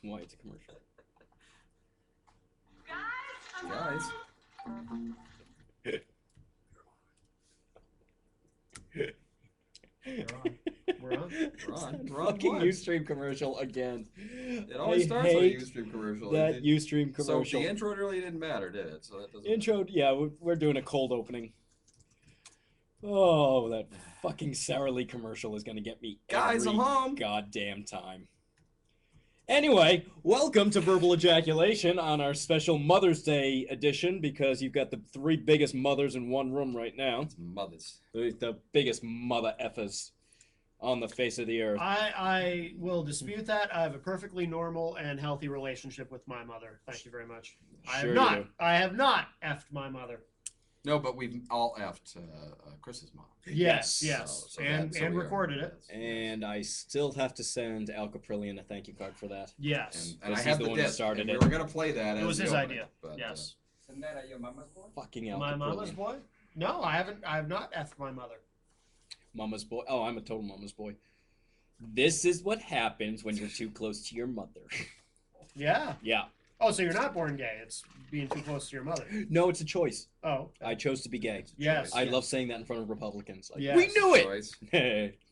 why it's a commercial. Guys. We're on. Fucking Ustream commercial again. It always starts with a Ustream commercial. That Ustream commercial. So the intro really didn't matter, did it? So that doesn't intro, yeah, we're doing a cold opening. Oh, that fucking Sara Lee commercial is gonna get me Guys, every I'm home. goddamn time. Anyway, welcome to Verbal Ejaculation on our special Mother's Day edition, because you've got the three biggest mothers in one room right now. It's mothers. The biggest mother effers on the face of the earth. I will dispute that. I have a perfectly normal and healthy relationship with my mother. Thank you very much. I have not effed my mother. No, but we've all effed Chris's mom. Yes. So and recorded it. And I still have to send Al Caprillion a thank you card for that. Yes. And I have the disc. Started we it. were going to play that. It was his idea. But, yes. Isn't that your mama's boy? Fucking Al My Caprillion. mama's boy? No, I haven't. I have not effed my mother. Mama's boy. Oh, I'm a total mama's boy. This is what happens when you're too close to your mother. Yeah. Yeah. Oh, so you're not born gay. It's being too close to your mother. No, it's a choice. Oh. I chose to be gay. Yes. I love saying that in front of Republicans. Like, yes. We knew it!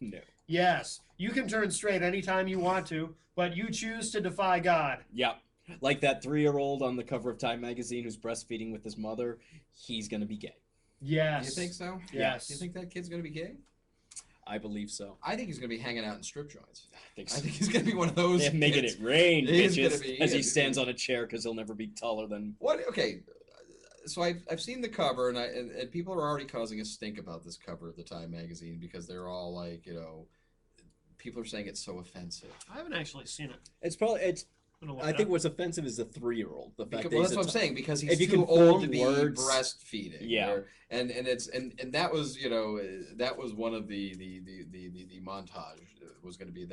No. Yes. You can turn straight anytime you want to, but you choose to defy God. Yeah. Like that 3-year-old on the cover of Time magazine who's breastfeeding with his mother, he's gonna be gay. Yes. You think so? Yes. You think that kid's going to be gay? I believe so. I think he's going to be hanging out in strip joints. I think so. I think he's going to be one of those They're making kids. it rain, He's bitches, gonna be- as he stands on a chair because he'll never be taller than... What? Okay. So I've seen the cover, and people are already causing a stink about this cover of the Time magazine because they're all like, people are saying it's so offensive. I haven't actually seen it. It's probably... I think what. what's offensive is the 3-year-old. The fact Well, that's what I'm saying, because he's if you too can old to form be words- breastfeeding. Yeah. And that was that was one of the montage was going to be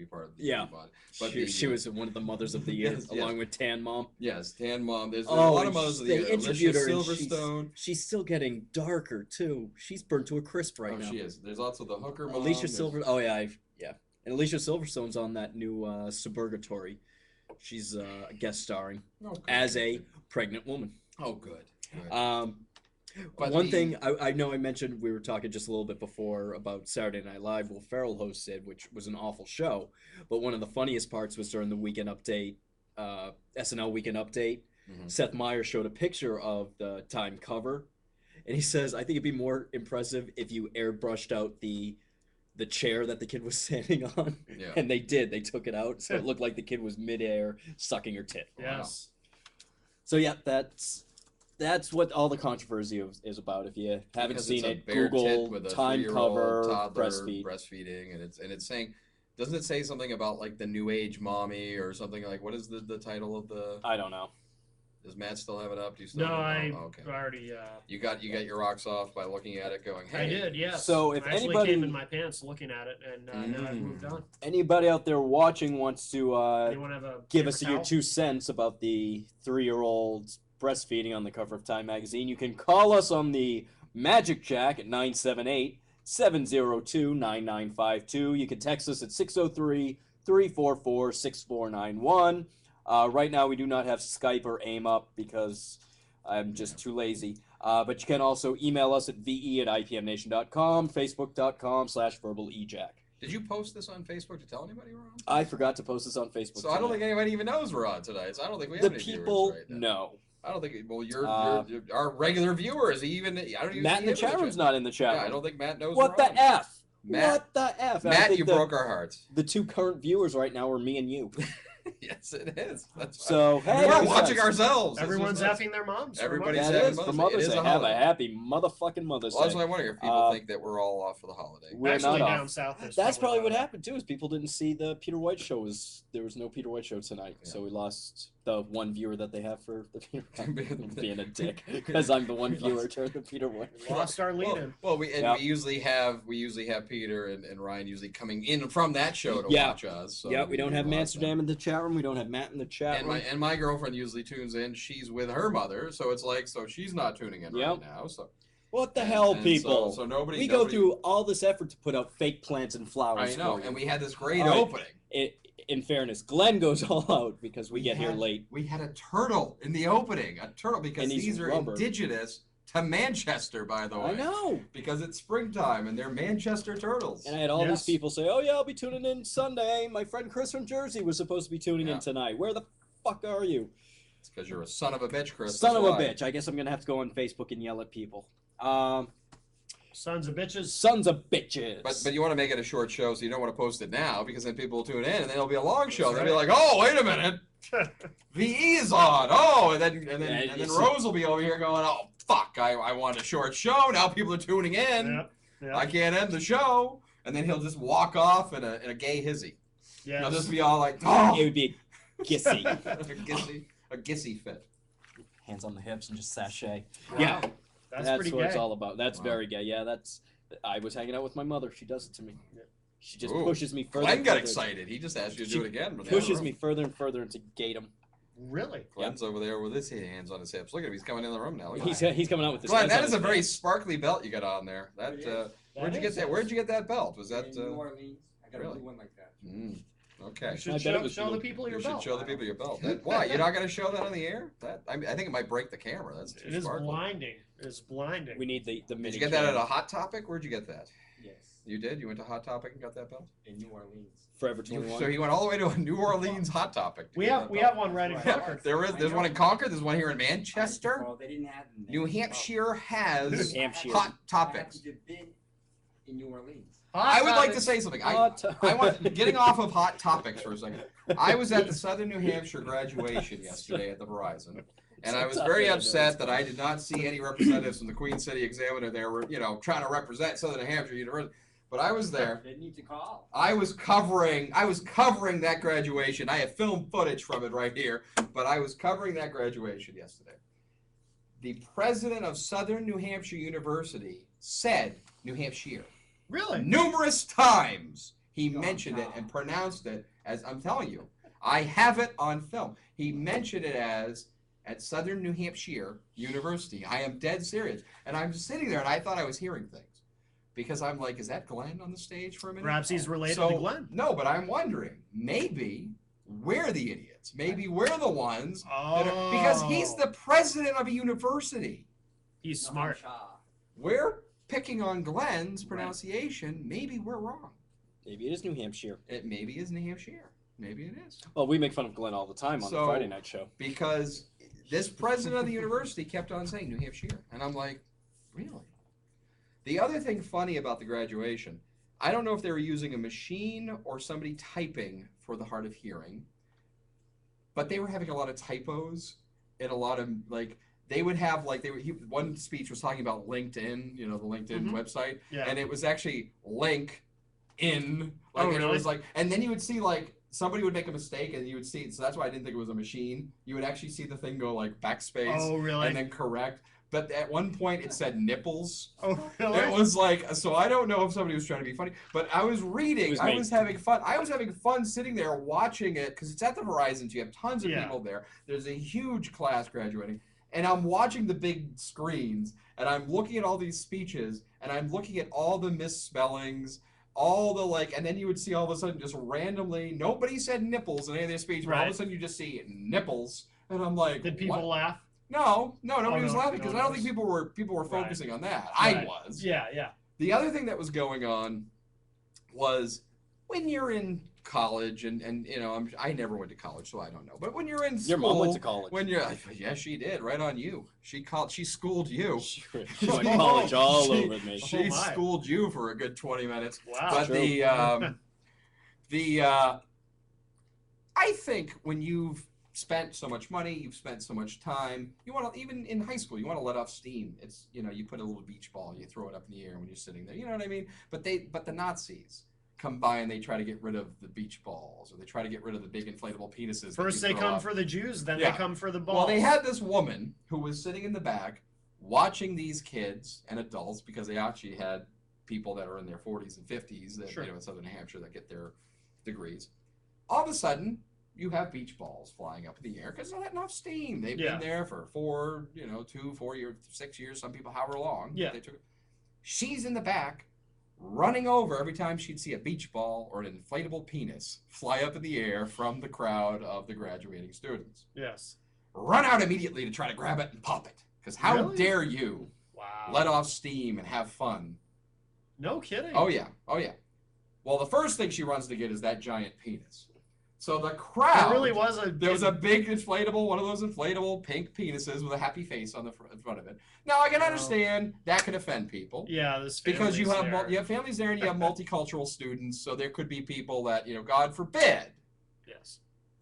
part of the montage. But she was one of the mothers of the year, Yes, along with Tan Mom. Yes, Tan Mom. There's a lot of mothers of the year. They interviewed her. Silverstone. She's still getting darker too. She's burnt to a crisp right now. She is. There's also the hooker mom. Alicia Silver. Oh yeah, and Alicia Silverstone's on that new Suburgatory. She's guest starring as a pregnant woman. Oh, good. But one thing I know I mentioned, we were talking just a little bit before about Saturday Night Live, Will Ferrell hosted, which was an awful show. But one of the funniest parts was during the Weekend Update, SNL Weekend Update. Mm-hmm. Seth Meyers showed a picture of the Time cover, and he says, "I think it'd be more impressive if you airbrushed out the chair that the kid was standing on." Yeah. And they did. They took it out, so it looked like the kid was midair sucking her tit. Yes. So yeah, that's what all the controversy is about. If you haven't seen it, Google with a Time cover toddler breastfeeding, and it's saying, doesn't it say something about like the new age mommy or something like? What is the title of the? I don't know. Does Matt still have it up? Do you still No, I okay. already. You got your rocks off by looking at it, going, "Hey." I did, yes. So if I actually anybody came in my pants looking at it, and now I've moved on. Anybody out there watching wants to Anyone have a give paper us your towel? 2 cents about the 3-year-old breastfeeding on the cover of Time magazine, you can call us on the Magic Jack at 978-702-9952. You can text us at 603-344-6491. Right now, we do not have Skype or AIM up because I'm just too lazy. But you can also email us at ve@ipmnation.com, facebook.com/verbalejack. Did you post this on Facebook to tell anybody we're on? I forgot to post this on Facebook. So I don't think anybody even knows we're on tonight. So I don't think we have the any people viewers right now. know. I don't think. Well, you're our regular viewers. Even I don't even. Matt in the chat room's not in the chat room. Yeah, I don't think Matt knows. What we're the on. F? Matt, what the F? Matt, you broke our hearts. The 2 current viewers right now are me and you. Yes, it is. That's so hey, we're watching ourselves. Everyone's effing their moms. Everybody's that having is for Mother's Day. Have a happy motherfucking Mother's Well, that's Day. what I wonder if people think that we're all off for the holiday. We're Actually, not down off. south. That's probably what happened too. Is people didn't see the Peter White show. There was no Peter White show tonight, so we lost the 1 viewer that they have for the Peter White. Being a dick because I'm the 1 viewer during the Peter White. Lost our lead-in. Well, we usually have Peter and Ryan usually coming in from that show to watch us. So we don't have Amsterdam in the chat room. We don't have Matt in the chat room. And my girlfriend usually tunes in. She's with her mother, so it's like she's not tuning in right now. So what the hell, people? So nobody. Go through all this effort to put out fake plants and flowers. I know, for you. and we had this great opening. in fairness, Glenn goes all out because we get here late. We had a turtle in the opening. A turtle, because these are indigenous to Manchester, by the way. I know. Because it's springtime and they're Manchester turtles. And I had all these people say, "Oh yeah, I'll be tuning in Sunday. My friend Chris from Jersey was supposed to be tuning in tonight. Where the fuck are you?" It's because you're a son of a bitch, Chris. Son of a bitch. I guess I'm gonna have to go on Facebook and yell at people. Sons of bitches. Sons of bitches. But you want to make it a short show, so you don't want to post it now, because then people will tune in, and then it'll be a long show. They'll be like, "Oh, wait a minute, VE is on." Oh, and then Rose will be over here going, "Oh, fuck, I want a short show. Now people are tuning in. I can't end the show." And then he'll just walk off in a gay hizzy. Yeah. He'll just be all like, "Oh." It would be a gissy. a gissy fit. Hands on the hips and just sashay. Wow. Yeah. That's what pretty gay. It's all about. That's very gay. Yeah, I was hanging out with my mother. She does it to me. She just pushes me further. Glenn got excited. He just asked you to do it again. Pushes me further and further into gaydom. Really? Glenn's over there with his hands on his hips. Look at him. He's coming in the room now. He's coming out with this. Glenn, that is a very sparkly belt you got on there. Where'd you get that? Where'd you get that belt? Was that New Orleans? I got a blue one like that. Okay. You should show the people your belt. You should show the people your belt. Why? You're not going to show that on the air? I think it might break the camera. That's too sparkly. Blinding. It's blinding. We need the mini. Did you get that at a Hot Topic? Where'd you get that? Yes. You did? You went to Hot Topic and got that belt? In New Orleans. Forever 21. So you went all the way to a New Orleans Hot Topic. We have one right in Concord. There's one in Concord. There's one here in Manchester. Well, they didn't have New Hampshire has Hot Topics. In New Orleans. I would like to say something. I want getting off of Hot Topics for a second. I was at the Southern New Hampshire graduation yesterday at the Verizon, and I was very upset that I did not see any representatives from the Queen City Examiner there, trying to represent Southern New Hampshire University. But I was there. They need to call. I was covering that graduation. I have film footage from it right here, but I was covering that graduation yesterday. The president of Southern New Hampshire University said New Hampshire. Really? Numerous times he mentioned it and pronounced it as, I'm telling you, I have it on film. He mentioned it as at Southern New Hampshire University. I am dead serious. And I'm just sitting there and I thought I was hearing things. Because I'm like, is that Glenn on the stage for a minute? Perhaps he's related to Glenn. No, but I'm wondering, maybe we're the idiots. Maybe we're the ones that are, because he's the president of a university. He's smart. We're picking on Glenn's pronunciation. Maybe we're wrong. Maybe it is New Hampshire. It maybe is New Hampshire. Maybe it is. Well, we make fun of Glenn all the time on the Friday night show. Because this president of the university kept on saying New Hampshire. And I'm like, really? The other thing funny about the graduation, I don't know if they were using a machine or somebody typing for the hard of hearing, but they were having a lot of typos and a lot of, like, they would have, like, one speech was talking about LinkedIn, the LinkedIn website, and it was actually link in, like, and it was like, and then you would see, like, somebody would make a mistake and you would see, so that's why I didn't think it was a machine. You would actually see the thing go, like, backspace and then correct. But at one point it said nipples. Oh, really? It was like, so I don't know if somebody was trying to be funny, but I was reading, I was having fun. I was having fun sitting there watching it because it's at the Verizon, so you have tons of people there. There's a huge class graduating. And I'm watching the big screens, and I'm looking at all these speeches, and I'm looking at all the misspellings, all the, and then you would see all of a sudden just randomly, nobody said nipples in any of their speech, but all of a sudden you just see nipples, and I'm like, did people laugh? No, nobody was laughing because I don't think people were focusing on that. I was. Yeah. The other thing that was going on was when you're in college, and I never went to college, so I don't know. But when you're in school, your mom went to college. Yeah, she did, right on you. She schooled you. She went to college all over me. She schooled you for a good 20 minutes. Wow. But I think when you've spent so much money, you've spent so much time, you want to, even in high school, you want to let off steam. It's, you put a little beach ball, you throw it up in the air when you're sitting there, you know what I mean? But the Nazis come by and they try to get rid of the beach balls, or they try to get rid of the big inflatable penises. First they come for the Jews, then they come for the balls. Well, they had this woman who was sitting in the back watching these kids and adults, because they actually had people that are in their 40s and 50s that, in Southern New Hampshire that get their degrees. All of a sudden, you have beach balls flying up in the air because they're letting off steam. They've been there for 4 years, 6 years, some people however long. Yeah. She's in the back running over every time she'd see a beach ball or an inflatable penis fly up in the air from the crowd of the graduating students. Yes. Run out immediately to try to grab it and pop it. Because how Really? dare you Wow. let off steam and have fun? No kidding. Oh, yeah. Oh, yeah. Well, the first thing she runs to get is that giant penis. So the crowd. There really was a. There was a big inflatable, one of those inflatable pink penises with a happy face on the front of it. Now, I can understand that could offend people. Yeah, this because you have there. you have families there and you have multicultural students, so there could be people that, God forbid, Yes.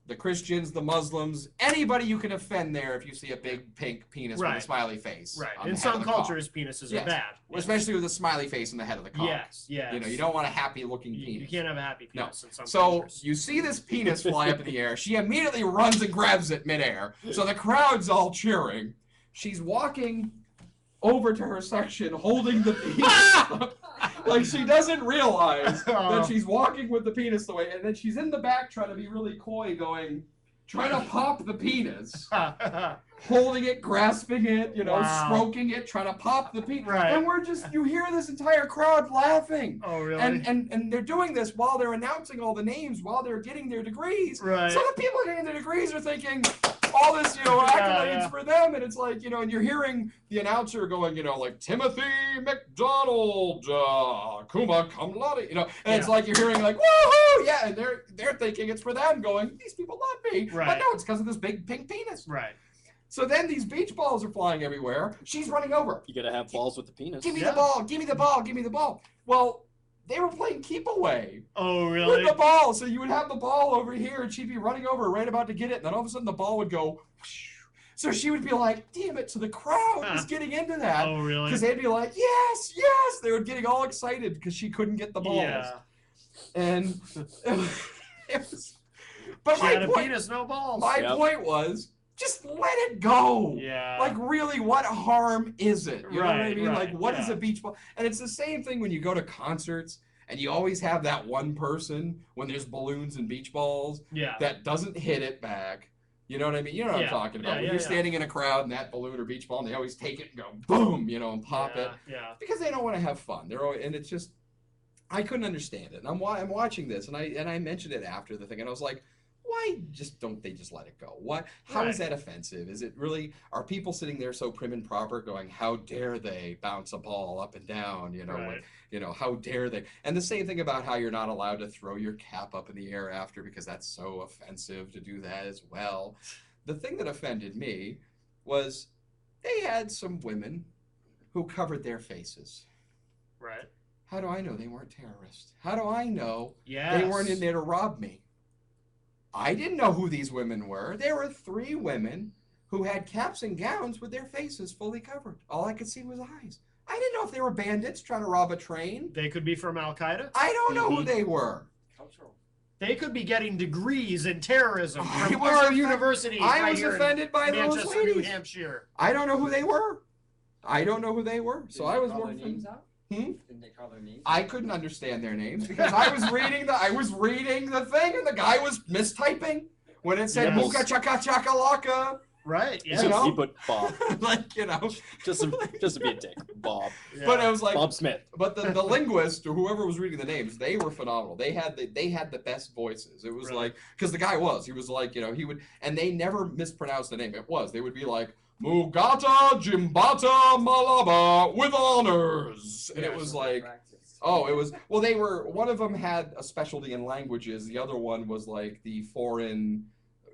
the Christians, the Muslims, anybody you can offend there if you see a big pink penis with a smiley face. Right. On In the head some of the car. cultures, penises Yes. are bad. Especially with a smiley face on the head of the car. Yes. Yes. You don't want a happy-looking penis. You can't have a happy penis in some So cultures. you see this penis fly up in the air. She immediately runs and grabs it midair. So the crowd's all cheering. She's walking over to her section holding the penis. Like she doesn't realize that she's walking with the penis the way, and then she's in the back trying to be really coy, trying to pop the penis, holding it, grasping it, stroking it, trying to pop the penis. Right. And you hear this entire crowd laughing. Oh, really? And they're doing this while they're announcing all the names, while they're getting their degrees. Right. So the people getting their degrees are thinking all this, accolades for them, and it's like, and you're hearing the announcer going, like Timothy McDonald, Kuma cum laude, and it's like you're hearing like woohoo, yeah, and they're thinking it's for them, going, these people love me, right. but no, it's because of this big pink penis. Right. So then these beach balls are flying everywhere. She's running over. You gotta have balls with the penis. Give me the ball, give me the ball, give me the ball. Well, they were playing keep away. Oh, really? With the ball. So you would have the ball over here and she'd be running over, right about to get it. And then all of a sudden the ball would go. Whoosh. So she would be like, damn it. So the crowd was getting into that. Oh, really? Because they'd be like, yes, yes. They were getting all excited because she couldn't get the balls. Yeah. And it was. But she my had a point, penis, no balls. My point was, just let it go. Yeah. Like, really, what harm is it? You know what I mean? Right, Like, what is yeah. a beach ball? And it's the same thing when you go to concerts and you always have that one person when there's balloons and beach balls that doesn't hit it back. You know what I mean? You know what I'm talking about. When you're standing in a crowd and that balloon or beach ball, and they always take it and go boom, and pop it. Yeah. Because they don't want to have fun. They're always, and it's just, I couldn't understand it. And I'm watching this, and I mentioned it after the thing, and I was like, why don't they just let it go? How is that offensive? Is it really, are people sitting there so prim and proper going, how dare they bounce a ball up and down, how dare they? And the same thing about how you're not allowed to throw your cap up in the air after, because that's so offensive to do that as well. The thing that offended me was they had some women who covered their faces. Right. How do I know they weren't terrorists? How do I know Yes. they weren't in there to rob me? I didn't know who these women were. There were 3 women who had caps and gowns with their faces fully covered. All I could see was eyes. I didn't know if they were bandits trying to rob a train. They could be from Al Qaeda. I don't know who they were. Cultural. They could be getting degrees in terrorism I from was our offended- universities. I was here in offended by those Manchester, New ladies. Hampshire. I don't know who they were. So I was more names out? Didn't they call their names? I couldn't understand their names because I was reading the thing and the guy was mistyping when it said Yes. Muka Chaka Chakalaka. Right. Yeah. So he put Bob. Like, Just to be a dick. Bob. Yeah. But it was like Bob Smith. But the linguist or whoever was reading the names, they were phenomenal. They had the best voices. It was Really? like, because the guy he was like, he would, and they never mispronounced the name. They would be like Mugata Jimbata Malaba with honors, and it was like, one of them had a specialty in languages. The other one was like the foreign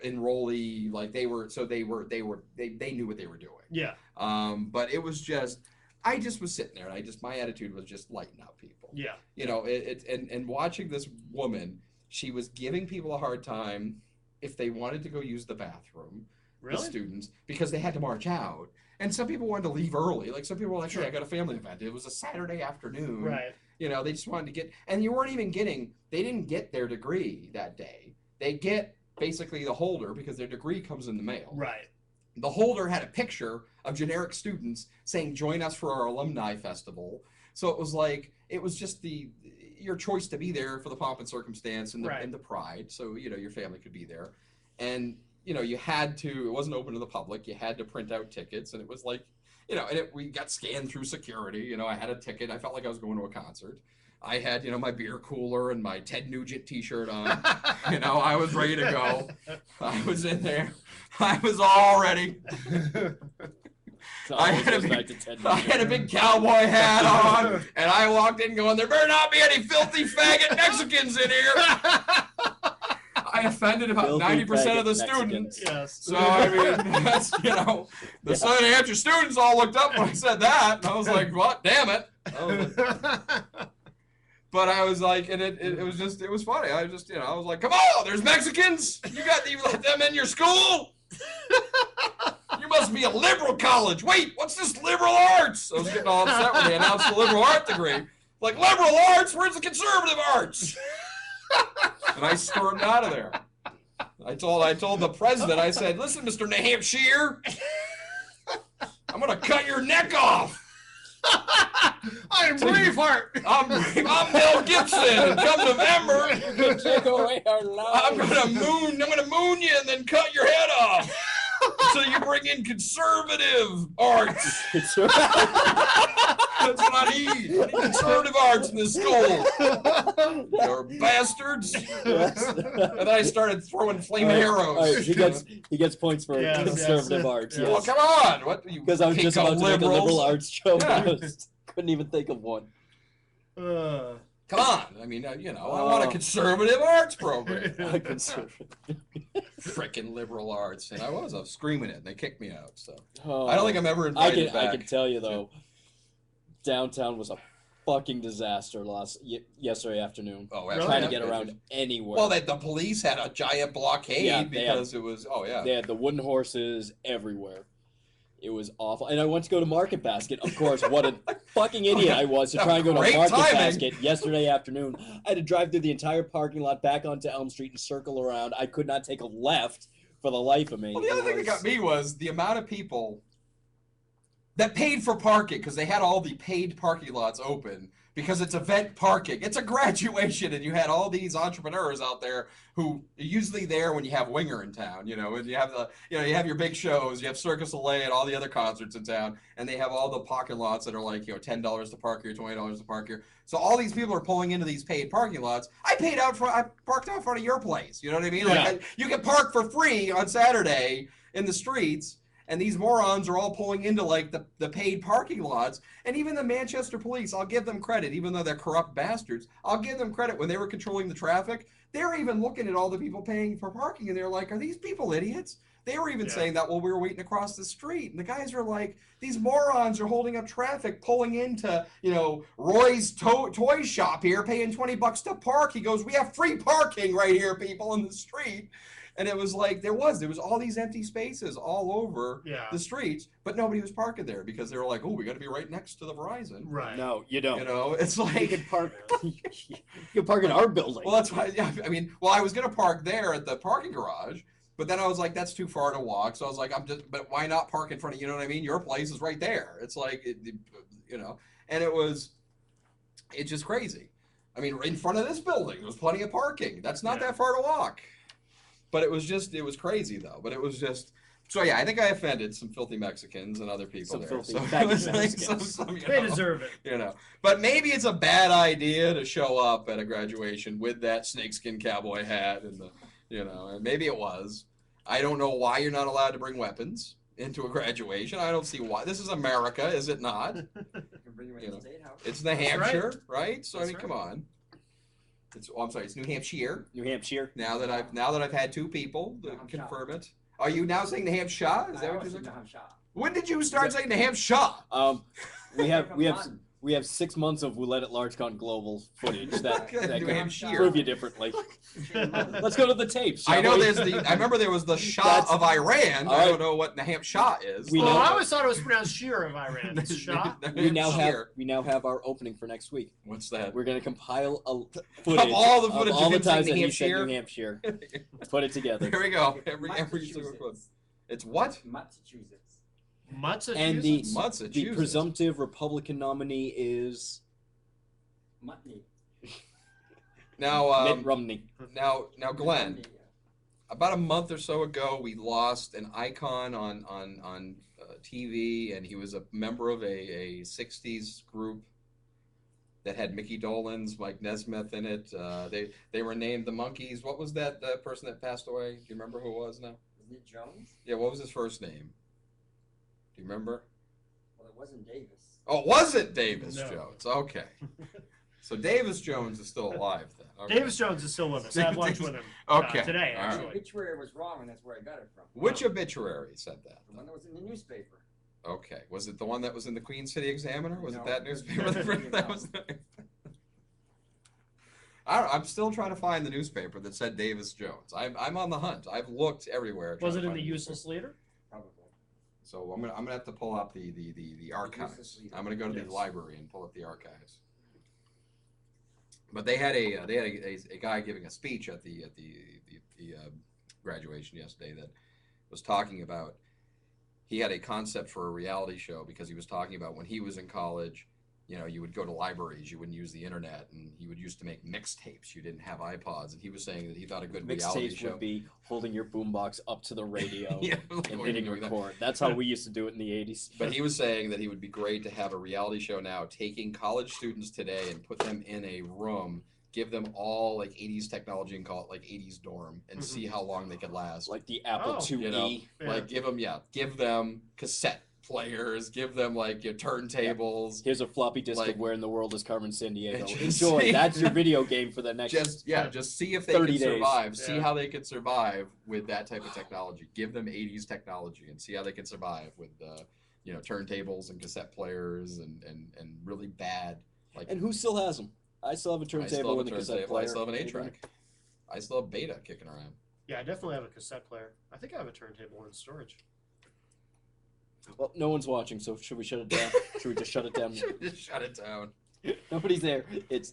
enrollee, like they knew what they were doing. Yeah. But it was just, I just was sitting there, and my attitude was just lighten up people. Yeah. And watching this woman, she was giving people a hard time if they wanted to go use the bathroom. Really? The students, because they had to march out. And some people wanted to leave early. Like some people were like, hey, I got a family event. It was a Saturday afternoon. Right. They just wanted to get, and you weren't even they didn't get their degree that day. They get basically the holder because their degree comes in the mail. Right. The holder had a picture of generic students saying, join us for our alumni festival. So it was just your choice to be there for the pomp and circumstance and the pride. So, your family could be there. And, you had to, it wasn't open to the public. You had to print out tickets, and it was like, we got scanned through security. I had a ticket. I felt like I was going to a concert. I had, my beer cooler and my Ted Nugent t-shirt on. I was ready to go. I was in there. I was all ready. I had a big cowboy hat on, and I walked in going, there better not be any filthy faggot Mexicans in here. I offended about 90% of the students. Yes. So, I mean, that's, the Southern Hampshire students all looked up when I said that, and I was like, what? Damn it. But I was like, and it was funny. I was like, come on, there's Mexicans. You let them in your school? You must be a liberal college. Wait, what's this liberal arts? I was getting all upset when they announced the liberal art degree. Like, liberal arts? Where's the conservative arts? And I stormed out of there. I told the president, I said, listen, Mr. New Hampshire, I'm going to cut your neck off. I'm Braveheart. I'm Mel Gibson, and come November, Take away our lives. I'm gonna moon you and then cut your head off. So you bring in conservative arts. That's what I need. I need conservative arts in this school. You're bastards. Yes. And then I started throwing flaming arrows. Right. He gets points for conservative arts. Yes. Well, come on. What? Because I was just about to make a liberal arts joke. Yeah. Couldn't even think of one. Come on. I mean, I want a conservative arts program. Frickin' liberal arts. And I was screaming it, and they kicked me out. So I don't think I'm ever invited back. I can tell you, though, downtown was a fucking disaster yesterday afternoon. Oh, really? Trying to get around anywhere. Well, the police had a giant blockade because it was, They had the wooden horses everywhere. It was awful. And I went to go to Market Basket. Of course, what a fucking idiot I was to try and go to Market Basket yesterday afternoon. I had to drive through the entire parking lot back onto Elm Street and circle around. I could not take a left for the life of me. Well, the other thing that got me was the amount of people that paid for parking, because they had all the paid parking lots open because it's event parking. It's a graduation, and you had all these entrepreneurs out there who are usually there when you have Winger in town, and you have you have your big shows, you have Circus Soleil and all the other concerts in town, and they have all the parking lots that are like, $10 to park here, $20 to park here. So all these people are pulling into these paid parking lots. I parked out front of your place. You know what I mean? Yeah. You can park for free on Saturday in the streets. And these morons are all pulling into the paid parking lots. And even the Manchester police, I'll give them credit, even though they're corrupt bastards, I'll give them credit. When they were controlling the traffic, they're even looking at all the people paying for parking, and they're like, are these people idiots? They were even saying that while we were waiting across the street. And the guys are like, these morons are holding up traffic, pulling into, Roy's toy shop here, paying $20 to park. He goes, we have free parking right here, people, in the street. And it was like, there was all these empty spaces all over the streets, but nobody was parking there because they were like, oh, we got to be right next to the Verizon. Right. No, you don't. It's like. You can park, in our building. Well, that's why, I was going to park there at the parking garage, but then I was like, that's too far to walk. So I was like, but why not park in front of, you know what I mean? Your place is right there. It's like, and it's just crazy. I mean, in front of this building, there was plenty of parking. That's not that far to walk. But it was crazy, though. But it was just, I think I offended some filthy Mexicans and other people there. They deserve it. But maybe it's a bad idea to show up at a graduation with that snakeskin cowboy hat and and maybe it was. I don't know why you're not allowed to bring weapons into a graduation. I don't see why. This is America, is it not? It's New Hampshire, right? So, come on. It's New Hampshire. New Hampshire. Now that I've had two people that confirm it. Are you now saying New Hampshire? Is that what you're saying? When did you start saying New Hampshire? We have 6 months of We Let It Large Gone Global footage that can prove you differently. Let's go to the tapes. I remember there was the Shah of Iran. I don't know what New Hampshire is. I always thought it was pronounced Sheer of Iran. It's Shah. We now have our opening for next week. What's that? We're gonna compile a footage of all the footage of all the times that New he said New Hampshire. Put it together. Here we go. Every single clip. It's what? Massachusetts. And the presumptive Republican nominee is Mitt Romney. Now, Glenn, about a month or so ago, we lost an icon on TV, and he was a member of a 60s group. that had Mickey Dolenz, Mike Nesmith in it. They were named the Monkeys. What was that person that passed away? Do you remember who it was now? Isn't it Jones? Yeah, what was his first name? Do you remember? Well, it wasn't Davis. Oh, was it Davis No. Jones? Okay. So Davis Jones is still alive then. Okay. Davis Jones is still with us. I had lunch with him Okay. today, All right. actually. The obituary was wrong, and that's where I got it from. Which obituary said that? The one that was in the newspaper. Okay. Was it the one that was in the Queen City Examiner? Was it No, that it was- newspaper? that was I'm still trying to find the newspaper that said Davis Jones. I'm on the hunt. I've looked everywhere. Was trying it to in find the newspaper. useless leader? Probably. So I'm gonna have to pull out the archives. useless leader. I'm gonna go to Yes. the library and pull up the archives. But they had a guy giving a speech at the graduation yesterday that was talking about, he had a concept for a reality show because he was talking about when he was in college, you know, you would go to libraries, you wouldn't use the internet, and he would used to make mixtapes. You didn't have iPods, and he was saying that he thought a good reality Mixtapes show would be holding your boombox up to the radio Yeah, and like, hitting doing that. record. That's how we used to do it in the 80s. But he was saying that he would be great to have a reality show now, taking college students today and put them in a room, give them all like 80s technology and call it like 80s dorm, and see how long they could last. Like the Apple Oh. IIe. You know, Yeah. like give them cassette players, give them like your turntables. Here's a floppy disk Like- of Where in the World is Carmen Sandiego. And just Enjoy. see- That's your video game for the next. Just see if they 30 can days. survive. See Yeah. how they can survive with that type of technology. Give them 80s technology and see how they can survive with turntables and cassette players and really bad like. And who still has them? I still have a I still turntable have a and a cassette turntable. player. I still have an 8-track. I still have Beta kicking around. Yeah, I definitely have a cassette player. I think I have a turntable in storage. Well, no one's watching, so should we shut it down? Should we just shut it down? Just shut it down. Nobody's there. It's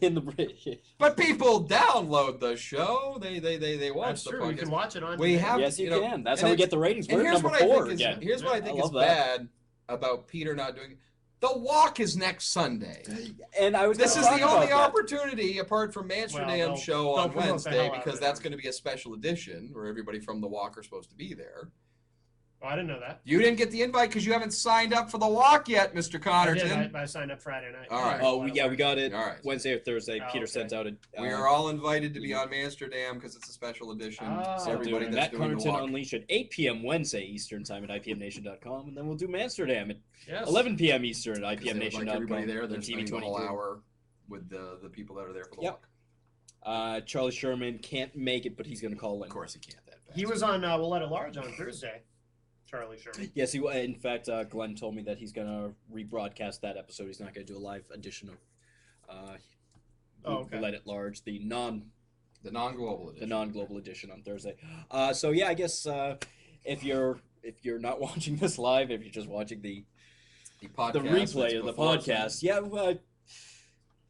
in the bridge. But people download the show. They watch That's the true. You can podcast. watch it on. We demand. have- Yes, you you know, can. That's and how we it's- get the ratings. And We're here's number what I 4 think again. here's what I I think love is that. bad about Peter not doing. The walk is next Sunday. And I was. This gonna is talk the only about that. opportunity, apart from Amsterdam they'll- show they'll on promote the Wednesday, hell out of because it. that's going to be a special edition where everybody from the walk are supposed to be there. Oh, I didn't know that. You didn't get the invite because you haven't signed up for the walk yet, Mr. I Connerton. did. I signed up Friday night. All right. Oh, we got it All right. Wednesday or Thursday. Oh, Peter okay. sent out a. We are all invited to be on Amsterdam because it's a special edition. Oh. So We're everybody doing that's Matt doing the Connerton walk. Unleashed at 8 p.m. Wednesday Eastern Time at IPMNation.com, and then we'll do Amsterdam at Yes. 11 p.m. Eastern at 'Cause they would like IPMNation.com. everybody there. They're and spending the whole TV22. hour with the people that are there for the Yep. walk. Charlie Sherman can't make it, but he's going to call in. Of course he can't. That He was on We'll Let It Large on Thursday. Charlie Sherman. Yes, in fact, Glenn told me that he's going to rebroadcast that episode. He's not going to do a live edition of Okay. Let It Large, the non-global edition. non-global edition on Thursday. So yeah, I guess if you're not watching this live, if you're just watching the podcast replay of the before podcast, yeah,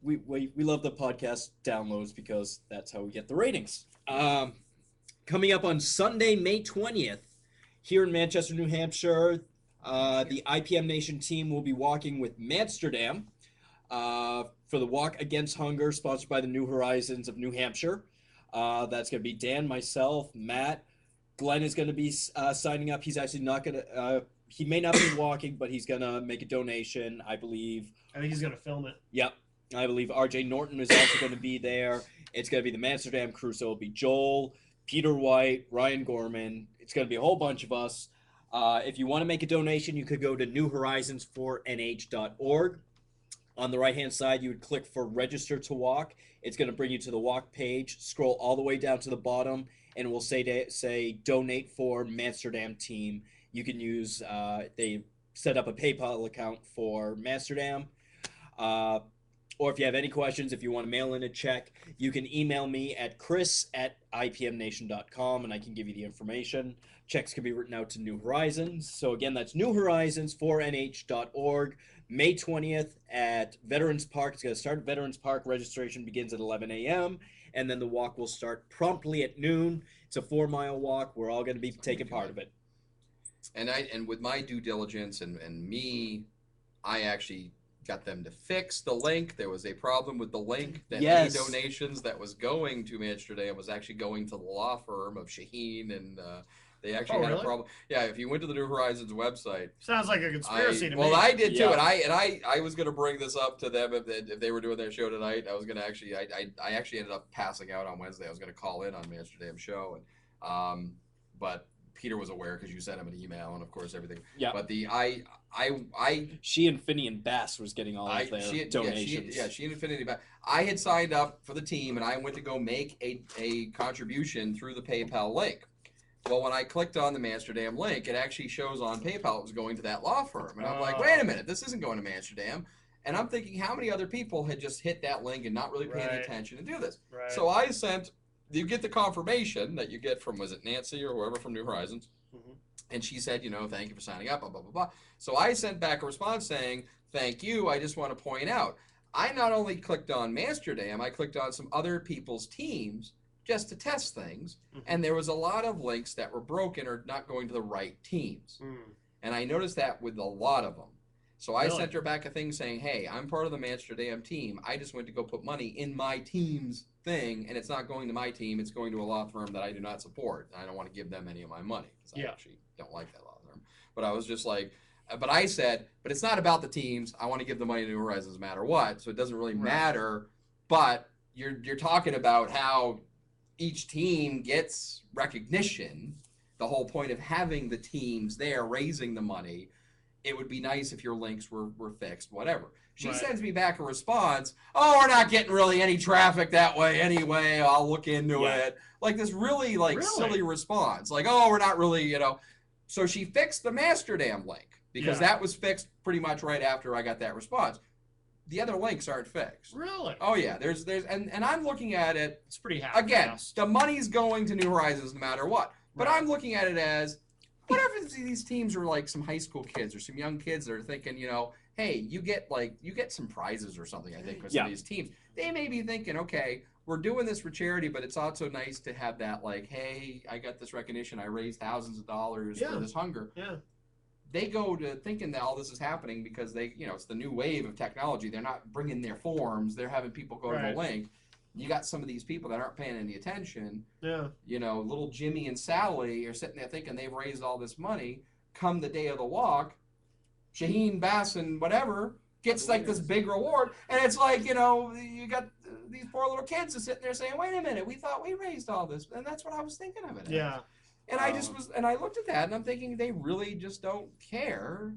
we love the podcast downloads because that's how we get the ratings. Coming up on Sunday, May 20th, here in Manchester, New Hampshire, the IPM Nation team will be walking with Amsterdam for the Walk Against Hunger, sponsored by the New Horizons of New Hampshire. That's going to be Dan, myself, Matt. Glenn is going to be signing up. He's actually not going to, he may not be walking, but he's going to make a donation, I believe. I think he's gonna film it. Yep. I believe RJ Norton is also going to be there. It's going to be the Amsterdam crew, so it'll be Joel, Peter White, Ryan Gorman. It's going to be a whole bunch of us. If you want to make a donation, you could go to newhorizons4nh.org. On the right-hand side, you would click for Register to Walk. It's going to bring you to the walk page. Scroll all the way down to the bottom, and it will say Donate for Amsterdam Team. You can use, they set up a PayPal account for Amsterdam. Or if you have any questions, if you want to mail in a check, you can email me at chris@ipmnation.com, and I can give you the information. Checks can be written out to New Horizons. So again, that's newhorizons4nh.org. May 20th at Veterans Park. It's going to start at Veterans Park. Registration begins at 11 a.m. And then the walk will start promptly at noon. It's a 4-mile walk. We're all going to be taking part of it. And with my due diligence and me, I actually got them to fix the link. There was a problem with the link that Yes. any donations that was going to Amsterdam was actually going to the law firm of Shaheen and They actually Oh, had a really? problem. Yeah, if you went to the New Horizons website, Sounds like a conspiracy to me. well, I did too, Yeah. and I was gonna bring this up to them if they were doing their show tonight. I was gonna actually, I actually ended up passing out on Wednesday. I was gonna call in on the Amsterdam show, and but Peter was aware because you sent him an email, and of course everything. Yeah. But She and Finian Bass was getting all of their donations. she and Infinity. But I had signed up for the team, and I went to go make a contribution through the PayPal link. Well, when I clicked on the Amsterdam link, it actually shows on PayPal it was going to that law firm. And I'm like, wait a minute, this isn't going to Amsterdam. And I'm thinking, how many other people had just hit that link and not really paying any attention to do this? Right. So I sent, you get the confirmation that you get from, was it Nancy or whoever from New Horizons? Mhm. And she said, thank you for signing up, blah, blah, blah, blah. So I sent back a response saying, thank you. I just want to point out, I not only clicked on Amsterdam, I clicked on some other people's teams just to test things, and there was a lot of links that were broken or not going to the right teams. And I noticed that with a lot of them. So I sent her back a thing saying, hey, I'm part of the Amsterdam team. I just went to go put money in my team's thing, and it's not going to my team. It's going to a law firm that I do not support. I don't want to give them any of my money because I actually don't like that law firm. But I was just like, but I said, but it's not about the teams. I want to give the money to New Horizons no matter what, so it doesn't really matter. But you're talking about how each team gets recognition. The whole point of having the teams there raising the money, it would be nice if your links were fixed, whatever. She sends me back a response, oh, we're not getting really any traffic that way anyway, I'll look into it. Like this really silly response. Like, oh, we're not really, So she fixed the Amsterdam link because that was fixed pretty much right after I got that response. The other links aren't fixed. Really? Oh yeah, and I'm looking at it. It's pretty Again, the money's going to New Horizons no matter what. But I'm looking at it as, what if these teams are like some high school kids or some young kids that are thinking, hey, you get some prizes or something. I think with some of these teams, they may be thinking, okay, we're doing this for charity, but it's also nice to have that like, hey, I got this recognition. I raised thousands of dollars for this hunger. Yeah. They go to thinking that all this is happening because they, it's the new wave of technology. They're not bringing their forms. They're having people go to the link. You got some of these people that aren't paying any attention. Yeah. Little Jimmy and Sally are sitting there thinking they've raised all this money. Come the day of the walk, Shaheen Bass and whatever gets like this big reward. And it's like, you got these poor little kids are sitting there saying, wait a minute, we thought we raised all this. And that's what I was thinking of it as. Yeah. And I looked at that and I'm thinking they really just don't care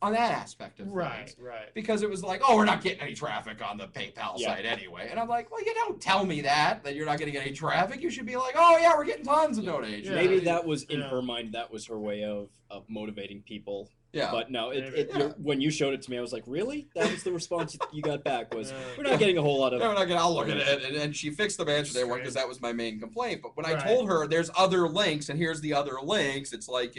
on that aspect of things. Right. Because it was like, oh, we're not getting any traffic on the PayPal site anyway. And I'm like, well, you don't tell me that you're not going to get any traffic. You should be like, oh, yeah, we're getting tons of donations. Yeah. Maybe that was in her mind, that was her way of motivating people. Yeah. But no, when you showed it to me, I was like, really? That was the response you got back was, we're not getting a whole lot of... No, we're not getting, I'll look at it. And she fixed the Amsterdam one because that was my main complaint. But when I told her there's other links and here's the other links, it's like,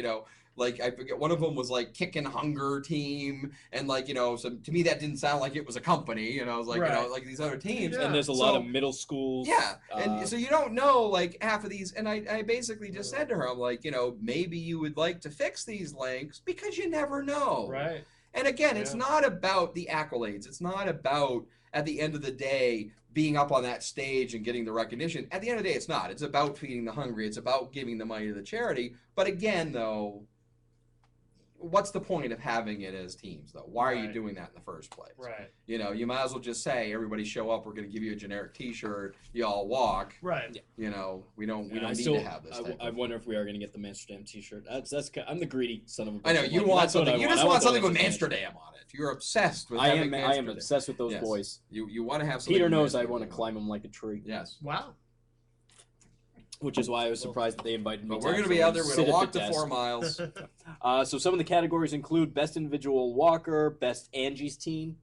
like I forget, one of them was like Kick and Hunger team, and like so to me that didn't sound like it was a company. I was like like these other teams. And there's a lot of middle schools. Yeah, and so you don't know like half of these. And I basically just said to her, I'm like, maybe you would like to fix these links because you never know. Right. And again, it's not about the accolades. It's not about at the end of the day being up on that stage and getting the recognition. At the end of the day, it's not. It's about feeding the hungry. It's about giving the money to the charity. But again, though, what's the point of having it as teams, though? Why are you doing that in the first place? Right. You might as well just say, everybody show up. We're going to give you a generic T-shirt. You all walk. Right. We don't need to have this. I wonder if we are going to get the Amsterdam T-shirt. I'm the greedy son of a bitch. I know you want something. You just want something with Amsterdam on it. You're obsessed with. I am obsessed with those boys. You want to have. Peter knows I want to climb them like a tree. Yes. Wow. Which is why I was surprised that they invited me. But we're going to be out there. We're going to walk the 4 miles. So some of the categories include Best Individual Walker, Best Angie's Team.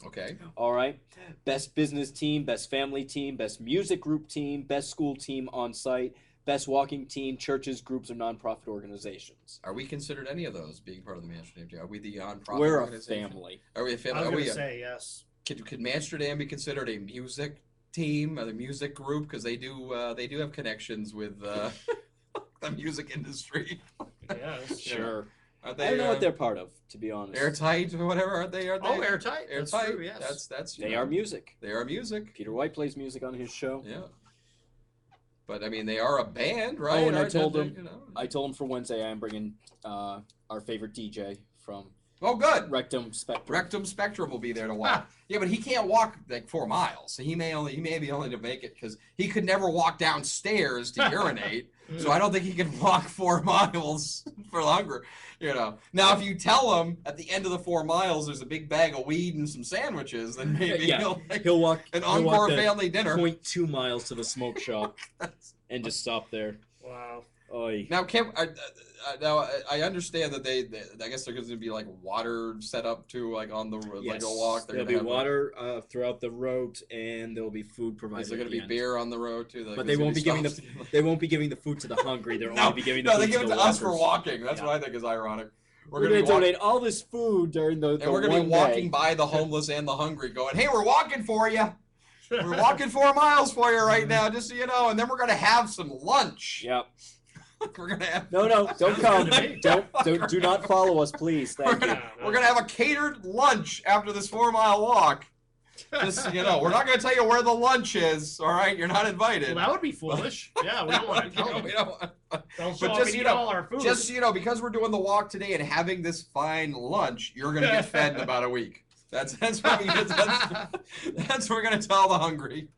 Okay. All right. Best Business Team, Best Family Team, Best Music Group Team, Best School Team on Site, Best Walking Team, Churches, Groups, or Nonprofit Organizations. Are we considered any of those being part of the Amsterdam team? Are we the nonprofit We're organization? a family. Are we a family? I'm going to say yes. Could Amsterdam be considered a music team, or the music group, because they do have connections with the music industry? Yes. Sure. Aren't they, I don't know what they're part of, to be honest. Airtight or whatever, aren't they? Oh, Airtight. Airtight. That's true, yes. That's they are music. They are music. Peter White plays music on his show. Yeah. But I mean, they are a band, right? Oh, and I Aren't told they, him, I told him for Wednesday I'm bringing our favorite DJ from Oh, good. Rectum Spectrum. Rectum Spectrum will be there to walk. Yeah, but he can't walk like 4 miles. So he may be only to make it because he could never walk downstairs to urinate. So I don't think he can walk 4 miles for longer. You know. Now, if you tell him at the end of the 4 miles there's a big bag of weed and some sandwiches, then maybe he'll walk an encore family the dinner. 0.2 miles to the smoke shop and just stop there. Wow. Oy. Now, now I understand that I guess there's going to be like water set up too, like on the like a walk. There'll be water throughout the route, and there'll be food provided. Is there going to be beer on the road too? Like, but they won't be giving the food to the hungry. They're only be giving the food they give it to us for walkers. walking. That's what I think is ironic. We're going to donate all this food during the and we're going to be walking by the homeless and the hungry, going, "Hey, we're walking for you. We're walking 4 miles for you right now, just so you know." And then we're going to have some lunch. Yep. We're gonna have no, don't come. Do not follow us, please. Thank you. We're gonna have a catered lunch after this 4-mile walk. Just so you know, we're not gonna tell you where the lunch is. All right, you're not invited. Well, that would be foolish. Yeah, we don't want to tell them. We don't want. They'll show up and eat all our food. Just so you know, because we're doing the walk today and having this fine lunch, you're gonna get fed in about a week. That's what we're gonna tell the hungry.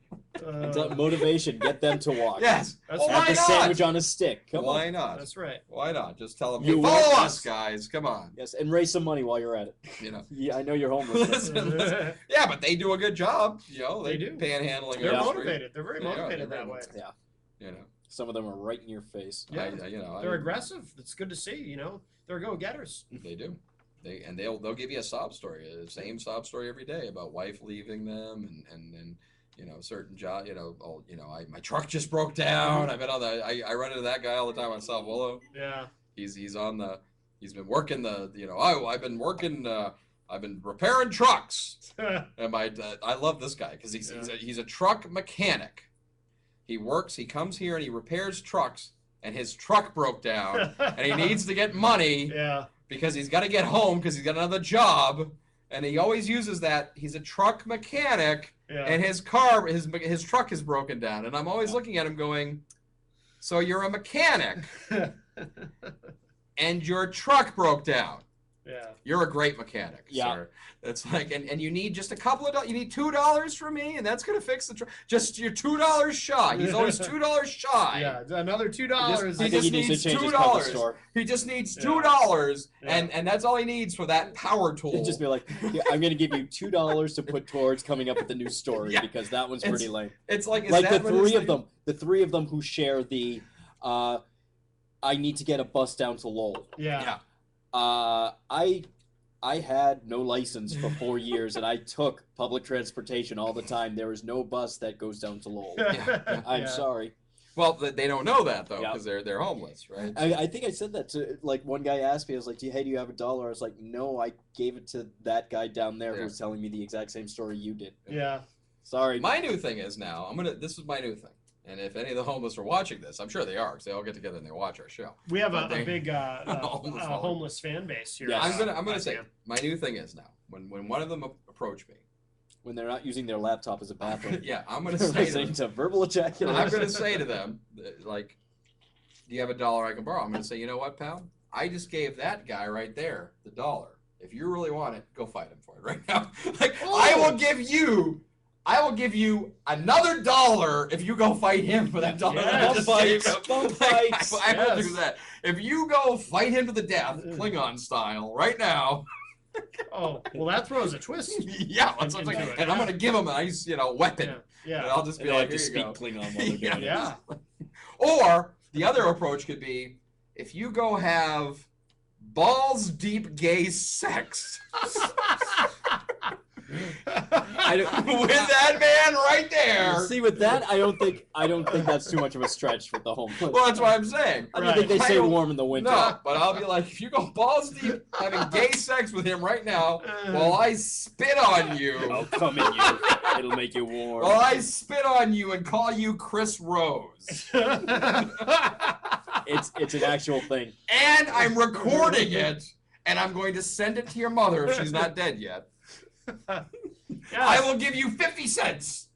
Motivation, get them to walk. Yes. Well, why not? Sandwich on a stick. Why not? That's right. Why not? Just tell them, follow us, guys. Come on. Yes, and raise some money while you're at it. You know. Yeah, I know you're homeless. Yeah, but they do a good job. You know, they do. Panhandling. They're motivated. They're very motivated that way. Yeah. You know. Some of them are right in your face. Yeah. They're aggressive. It's good to see. You know, they're go-getters. They do. They'll give you a sob story, the same sob story every day about wife leaving them and you know, certain job, my truck just broke down. I've been on I run into that guy all the time on South Willow. Yeah. He's been working I've been repairing trucks. And I love this guy because he's a truck mechanic. He comes here and he repairs trucks, and his truck broke down and he needs to get money. Yeah. Because he's got to get home because he's got another job, and he always uses that. He's a truck mechanic, and his truck is broken down, and I'm always looking at him going, "So you're a mechanic, and your truck broke down. Yeah, you're a great mechanic, sir." It's like, and you need just a couple of you need $2 from me, and that's gonna fix the truck. Just you're $2 shy. He's always $2 shy. Yeah, another $2. He just needs $2. He just needs $2, and that's all he needs for that power tool. He'd just be like, I'm gonna give you $2 to put towards coming up with a new story because that one's pretty lame. It's like the three of them who share the I need to get a bus down to Lowell. Yeah. I had no license for 4 years, and I took public transportation all the time. There is no bus that goes down to Lowell. I'm sorry. Well, they don't know that though, because they're homeless, right? I think I said that to one guy asked me. I was like, "Hey, do you have a dollar?" I was like, "No, I gave it to that guy down there who was telling me the exact same story you did." Yeah. Sorry. My new thing is now this is my new thing. And if any of the homeless are watching this, I'm sure they are, because they all get together and they watch our show. We have a big homeless fan base here. Yeah, I'm gonna say my new thing is now when one of them approach me, when they're not using their laptop as a bathroom. I'm gonna say to verbal ejaculation. I'm gonna say to them, like, "Do you have a dollar I can borrow?" I'm gonna say, "You know what, pal? I just gave that guy right there the $1. If you really want it, go fight him for it right now. Like, I will give you another $1 if you go fight him for that $1. Yes. Fights. I will do that. If you go fight him to the death, Klingon style, right now." Oh, well, that throws a twist. Yeah, that's what I'm saying. And I'm going to give him a nice, weapon. Yeah. And I'll just be like, "Here you go." Klingon while they're doing it. Yeah. Or the other approach could be, if you go have balls deep gay sex with that man right there. See, with that, I don't think that's too much of a stretch with the homeless. Well, that's what I'm saying. I don't think they stay warm in the winter. No, but I'll be like, if you go balls deep having gay sex with him right now, while I spit on you. I'll come in you. It'll make you warm. While I spit on you and call you Chris Rose. It's an actual thing. And I'm recording it, and I'm going to send it to your mother if she's not dead yet. Yes. I will give you 50 cents.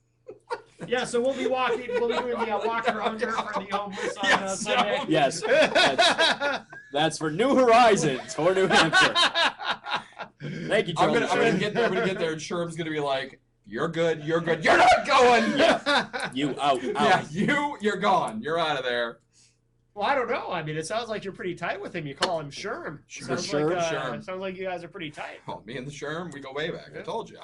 Yeah, so we'll be walking. We'll be doing the walk for hunger for the homeless on Sunday. Yes, that's for New Horizons or New Hampshire. Thank you, Charlie. I'm gonna get there, and Sherm's gonna be like, "You're good. You're good. You're not going. Yeah. You out. Yeah, you're gone. You're out of there." Well, I don't know. I mean, it sounds like you're pretty tight with him. You call him Sherm. Sounds like you guys are pretty tight. Oh, me and the Sherm, we go way back. I told you.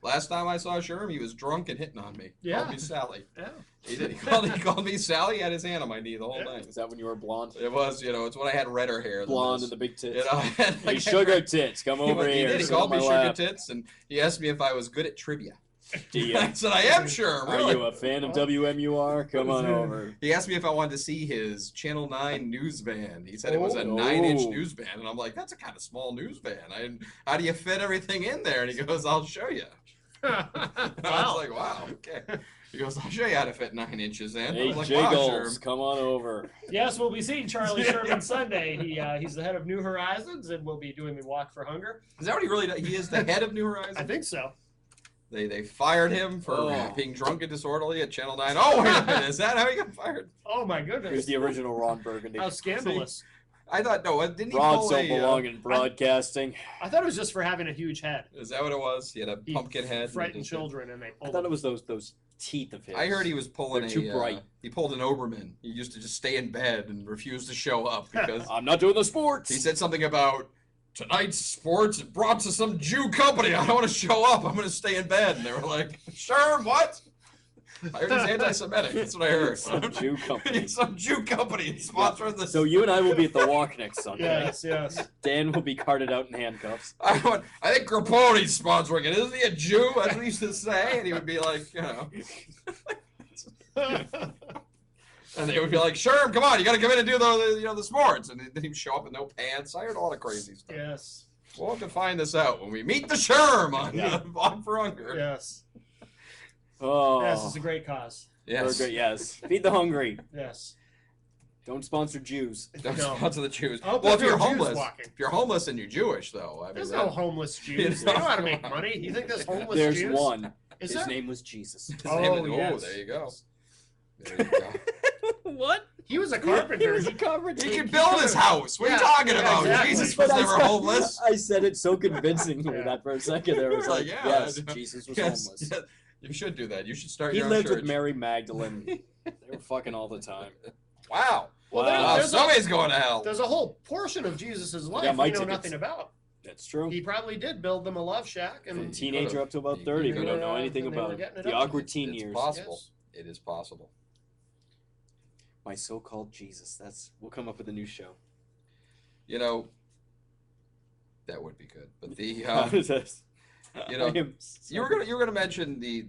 Last time I saw Sherm, he was drunk and hitting on me. Yeah. Called me Sally. Yeah. He did. He called me Sally. He had his hand on my knee the whole night. Is that when you were blonde? It was. It's when I had redder hair. Blonde and the big tits. Like, sugar tits. Come over here. He did. He called me sugar tits, and he asked me if I was good at trivia. I said, I am sure. Really. Are you a fan of WMUR? Come on over. He asked me if I wanted to see his Channel 9 news van. He said it was a 9-inch news van. And I'm like, that's a kind of small news van. How do you fit everything in there? And he goes, I'll show you. Wow. I was like, wow, okay. He goes, I'll show you how to fit 9 inches in. Hey, like, Jiggles, come on over. Yes, we'll be seeing Charlie Sherman Sunday. He's the head of New Horizons, and we'll be doing the walk for hunger. Is that what he really does? He is the head of New Horizons? I think so. They fired him for being drunk and disorderly at Channel 9. Oh, wait a minute. Is that how he got fired? Oh, my goodness. Here's the original Ron Burgundy. How scandalous. I thought, no, didn't he Ron pull don't belong in broadcasting. I thought it was just for having a huge head. Is that what it was? He had a pumpkin head. Frightened children, and they I thought it was those teeth of his. I heard he was pulling They're too bright. He pulled an Oberman. He used to just stay in bed and refuse to show up because I'm not doing the sports. He said something about tonight's sports brought to some Jew company. I don't want to show up. I'm going to stay in bed. And they were like, sure, what? I heard he's anti-Semitic. That's what I heard. Some Jew company. Some Jew company sponsoring this. So you and I will be at the walk next Sunday. Yes. Dan will be carted out in handcuffs. I think Grappone's sponsoring it. Isn't he a Jew? That's what he used to say. And he would be like, And they would be like, sure, come on, you got to come in and do the sports. And then he'd show up with no pants. I heard all the crazy stuff. Yes. We'll have to find this out when we meet the Sherm on for Hunger. Yes. Oh. Yes, it's a great cause. Yes. Yes. Feed the hungry. Yes. Don't sponsor Jews. Don't sponsor the Jews. Oh, well, if you're homeless and you're Jewish, though. I mean, there's no homeless Jews. They know how to make money. You think there's homeless Jews? There's one. His name was Jesus. Yes. There you go. What? He was a carpenter. He was a carpenter. He could build his house. What are you talking about? Exactly. Jesus was never homeless. I said it so convincingly that for a second there. It was like, yes, Jesus was homeless. Yes. You should do that. You should start your own church. He lived with Mary Magdalene. They were fucking all the time. Wow. Well, somebody's going to hell. There's a whole portion of Jesus' life we know nothing about. That's true. He probably did build them a love shack. And from teenager up to about 30, we don't know anything about it. The awkward teen years. It's possible. Yes. It is possible. My so-called Jesus. We'll come up with a new show. That would be good. But you were gonna mention the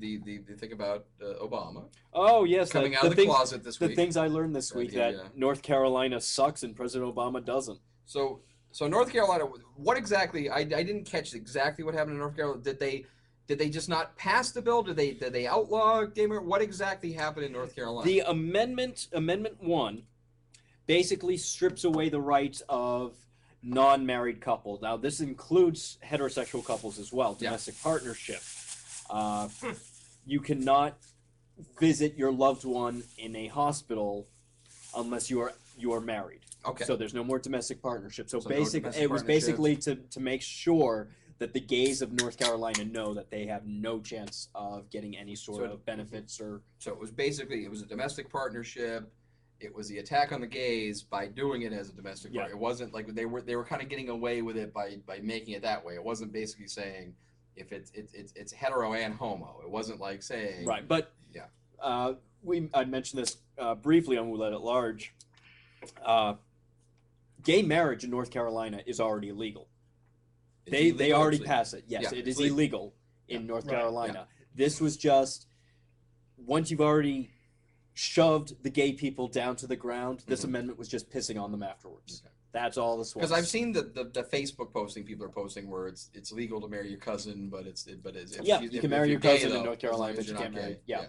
thing about Obama. Oh yes, coming out of the closet this week. The things I learned this week that North Carolina sucks and President Obama doesn't. So North Carolina, what exactly? I didn't catch exactly what happened in North Carolina. Did they just not pass the bill? Did they outlaw gay marriage? What exactly happened in North Carolina? The Amendment 1, basically strips away the rights of non-married couples. Now, this includes heterosexual couples as well, domestic partnership. You cannot visit your loved one in a hospital unless you are married. Okay. So there's no more domestic partnership. So basically, it was basically to make sure that the gays of North Carolina know that they have no chance of getting any sort of benefits or. So it was a domestic partnership. It was the attack on the gays by doing it as a domestic partnership. It wasn't like they were kind of getting away with it by making it that way. It wasn't basically saying if it's hetero and homo. It wasn't like saying right. But I mentioned this briefly on We Let It Large. Gay marriage in North Carolina is already illegal. They already passed it. Yes, it is illegal in North Carolina. This was just once you've already shoved the gay people down to the ground. This amendment was just pissing on them afterwards. Okay. That's all this was. Because I've seen the Facebook posting people are posting where it's legal to marry your cousin, but you can marry your cousin in North Carolina, but you can't marry. Yeah.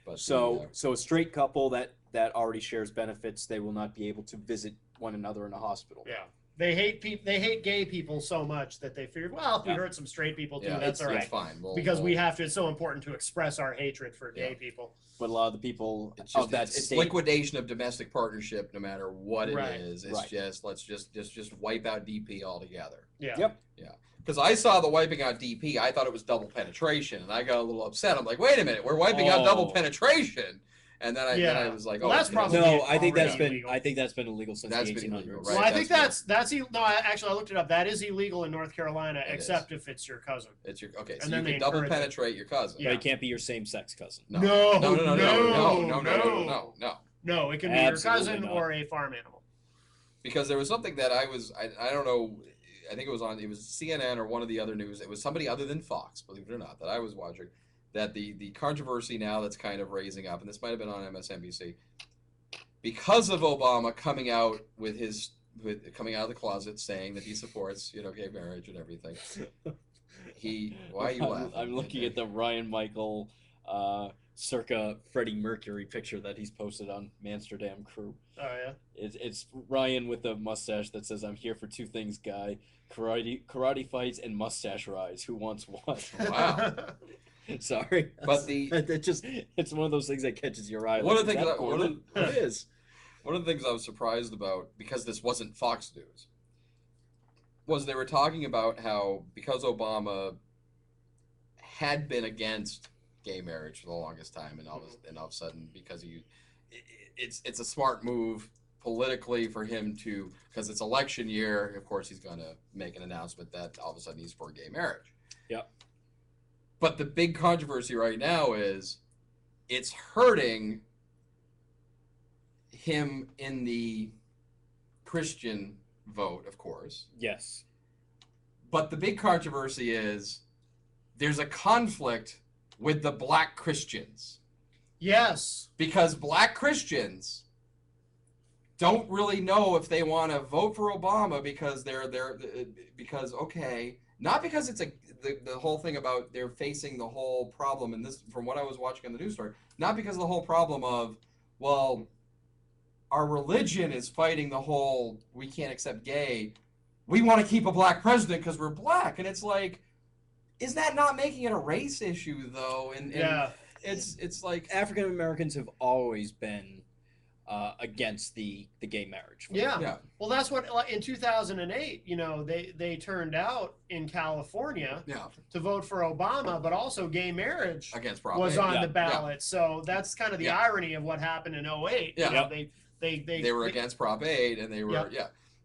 But so a straight couple that already shares benefits, they will not be able to visit one another in a hospital. Yeah. They hate gay people so much that they figured, well, if we hurt some straight people too, that's all right. It's fine. Because we have to. It's so important to express our hatred for gay people. But a lot of the people it's liquidation of domestic partnership, no matter what it is. It's just let's just wipe out DP altogether. Yeah. Yep. Yeah. Because I saw the wiping out DP, I thought it was double penetration, and I got a little upset. I'm like, wait a minute, we're wiping out double penetration. And then I was like, well, that's probably I think that's been illegal since the 1800s. Illegal, right? Well, I think that's no. Actually, I looked it up. That is illegal in North Carolina, except if it's your cousin. It's your okay. And so you can double penetrate your cousin. But it can't be your same-sex cousin. No, it can be your cousin or a farm animal. Because there was something that I don't know. I think it was CNN or one of the other news. It was somebody other than Fox, believe it or not, that I was watching. That the controversy now that's kind of raising up, and this might have been on MSNBC, because of Obama coming out coming out of the closet saying that he supports gay marriage and everything. Why are you laughing? I'm looking at the Ryan Michael circa Freddie Mercury picture that he's posted on Amsterdam Crew. Oh yeah. It's Ryan with the mustache that says, "I'm here for two things, guy: karate fights and mustache rides. Who wants one?" Wow. Sorry, but it's one of those things that catches your eye. One of the things One of the things I was surprised about, because this wasn't Fox News, was they were talking about how because Obama had been against gay marriage for the longest time, and all of a sudden because it's a smart move politically for him to, because it's election year, of course he's going to make an announcement that all of a sudden he's for gay marriage. Yep. But the big controversy right now is it's hurting him in the Christian vote, of course. Yes. But the big controversy is there's a conflict with the black Christians. Yes. Because black Christians don't really know if they want to vote for Obama because not because it's the whole thing about they're facing the whole problem, and this, from what I was watching on the news story, not because of the whole problem of, well, our religion is fighting the whole we can't accept gay, we want to keep a black president because we're black, and it's like, is that not making it a race issue though? And it's like African Americans have always been against the gay marriage. Yeah. Well, that's what in 2008, they turned out in California to vote for Obama, but also gay marriage against Prop was 8. on the ballot. So that's kind of the irony of what happened in 08. Yeah. They were against Prop 8, and they were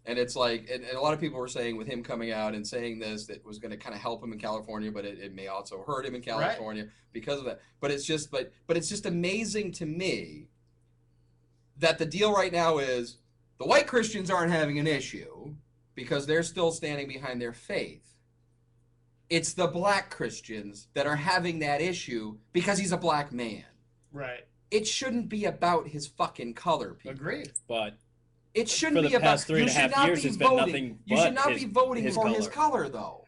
And it's like, and a lot of people were saying with him coming out and saying this, that was going to kind of help him in California, but it may also hurt him in California because of that. But it's just amazing to me that the deal right now is the white Christians aren't having an issue because they're still standing behind their faith. It's the black Christians that are having that issue because he's a black man. Right. It shouldn't be about his fucking color, people. Agreed. But it shouldn't be about. For the past 3.5 years, it's been nothing but you should not be voting for color. his color, though.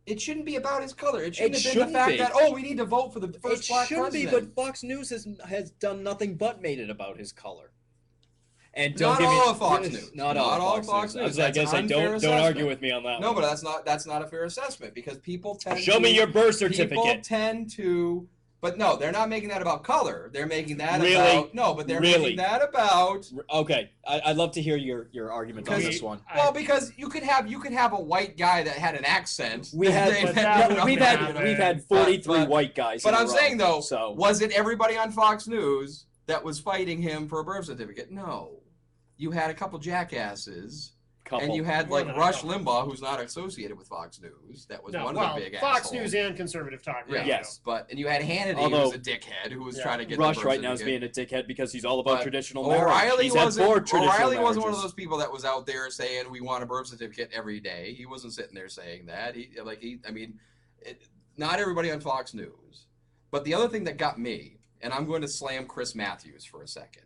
It shouldn't be about his color. It shouldn't have been the shouldn't fact be. that, we need to vote for the first black It shouldn't president. be, but Fox News has done nothing but made it about his color. And Not all of Fox News. Not all of Fox News. I guess don't argue with me on that. No, one. but that's not a fair assessment because people tend. Show me your birth certificate. People tend to. But no, they're not making that about color. They're making that Really? about making that about. Okay, I'd love to hear your argument on this one. Well, because you could have a white guy that had an accent. We've had 43 white guys. But I'm saying though, was it everybody on Fox News that was fighting him for a birth certificate? No, you had a couple jackasses. And you had Rush Limbaugh, who's not associated with Fox News. That was one of the big Fox assholes. News and conservative talk radio. Yes, and you had Hannity, who was a dickhead, who was trying to get Rush the birth right now is being a dickhead because he's all about traditional marriage. O'Reilly wasn't one of those people that was out there saying we want a birth certificate every day. He wasn't sitting there saying that. Not everybody on Fox News. But the other thing that got me, and I'm going to slam Chris Matthews for a second.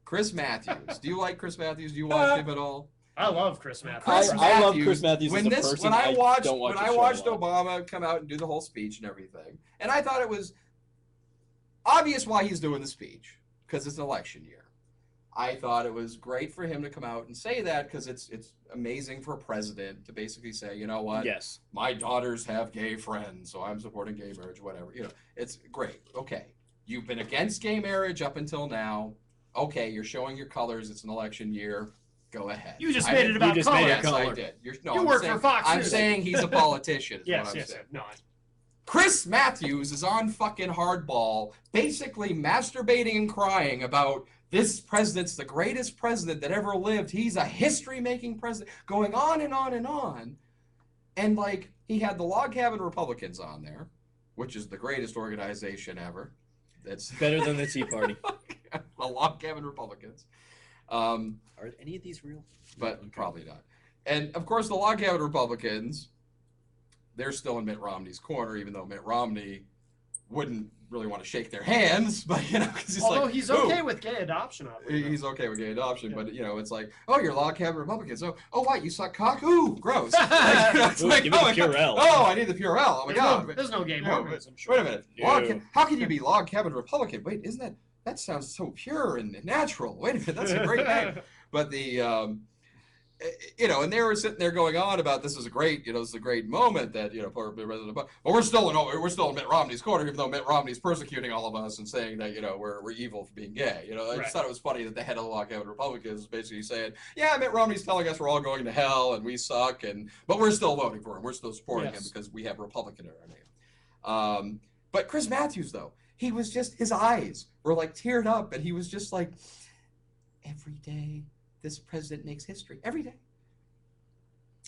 Chris Matthews. Do you like Chris Matthews? Do you watch him at all? I love Chris Matthews. I love Chris Matthews as a person. When I watched Obama come out and do the whole speech and everything, and I thought it was obvious why he's doing the speech, because it's an election year. I thought it was great for him to come out and say that because it's amazing for a president to basically say, you know what? Yes. My daughters have gay friends, so I'm supporting gay marriage, whatever. You know, it's great. Okay. You've been against gay marriage up until now. Okay, you're showing your colors. It's an election year. Go ahead. You just made it about just color. made it Yes, color. I did. You I'm work saying, for Fox I'm News. saying he's a politician. Is Yes, what I'm yes, saying. no. Chris Matthews is on fucking hardball, basically masturbating and crying about this president's the greatest president that ever lived. He's a history-making president, going on and on and on. And, like, he had the Log Cabin Republicans on there, which is the greatest organization ever. That's Better than the Tea Party. the Log Cabin Republicans. Are any of these real? But probably not. And, of course, the Log Cabin Republicans, they're still in Mitt Romney's corner, even though Mitt Romney wouldn't really want to shake their hands, but you know, because he's Although like, he's okay with gay adoption, I believe. he's okay with gay adoption, but you know, it's like, oh, you're Log Cabin Republicans. Oh, what? You suck cock? Ooh, gross. Like, you know, it's Ooh, like, give me oh, the Purell. oh, I need the Purell. Oh my There's god. no, there's no gay No, Mormons, I'm sure. Wait a minute. No. How can you be Log Cabin Republican? Wait, isn't that sounds so pure and natural? Wait a minute, that's a great name. But the you know, and they were sitting there going on about this is a great, you know, this is a great moment that, you know, poor President Obama. But we're still in Mitt Romney's corner, even though Mitt Romney's persecuting all of us and saying that, you know, we're evil for being gay. You know, I just thought it was funny that the head of the Log Cabin Republicans is basically saying, yeah, Mitt Romney's telling us we're all going to hell and we suck, but we're still voting for him. We're still supporting him because we have Republican in our name. But Chris Matthews, though, he was just, his eyes were like teared up, and he was just like, every day this president makes history. Every day.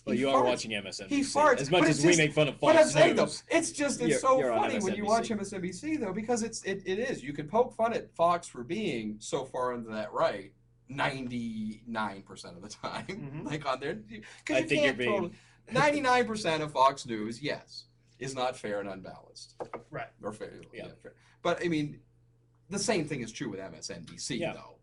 Well, you are watching MSNBC. He farts. As much as we make fun of But Fox I'm saying, though, News. it's so funny when you watch MSNBC, though, because it is. You can poke fun at Fox for being so far into that right 99% of the time, like on there. I think you're being 99% of Fox News, yes, is not fair and unbalanced. Right. Or fair. Yeah. Fair. But I mean, the same thing is true with MSNBC, though.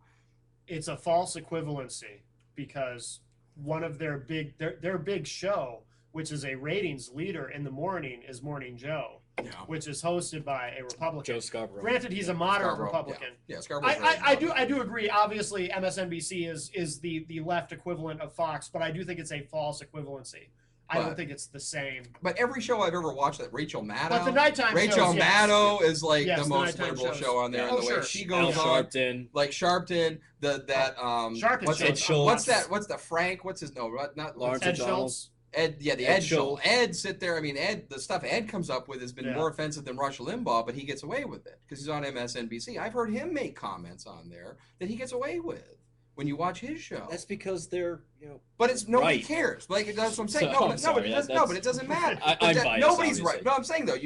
It's a false equivalency because one of their big show, which is a ratings leader in the morning, is Morning Joe, which is hosted by a Republican. Joe Scarborough. Granted, he's a moderate Republican. Yeah, Scarborough. I do agree. Obviously, MSNBC is the left equivalent of Fox, but I do think it's a false equivalency. I don't think it's the same. But every show I've ever watched, that Rachel Maddow. But the nighttime Rachel shows, Maddow is like yes, the most liberal show on there, and the way she goes on, Sharpton. like Sharpton, Sharpton. What's that? What's the Frank? What's his not Lawrence Ed Schultz. Ed, yeah, the Ed Schultz. Ed sit there. I mean, the stuff Ed comes up with has been more offensive than Rush Limbaugh, but he gets away with it because he's on MSNBC. I've heard him make comments on there that he gets away with when you watch his show. That's because they're, you know. But it's nobody cares. Like that's what I'm saying. So, but it doesn't matter. I'm biased, nobody's obviously. right. No, I'm saying though,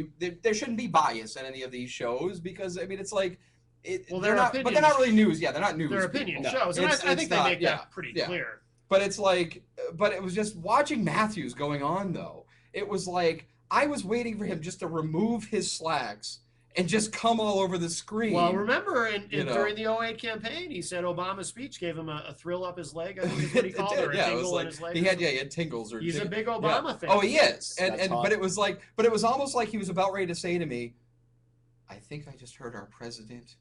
there shouldn't be bias in any of these shows because I mean it's like. They're not, but they're not really news. Yeah, they're not news. They're opinion people. shows, and I think they make that pretty clear. But it's like, but it was just watching Matthews going on though. It was like I was waiting for him just to remove his slacks and just come all over the screen. Well, remember during the 2008 campaign, he said Obama's speech gave him a thrill up his leg. I think is what he called it, or a tingle in his leg. He had tingles. He's a big Obama fan. Oh, he is. But it was almost like he was about ready to say to me, I think I just heard our president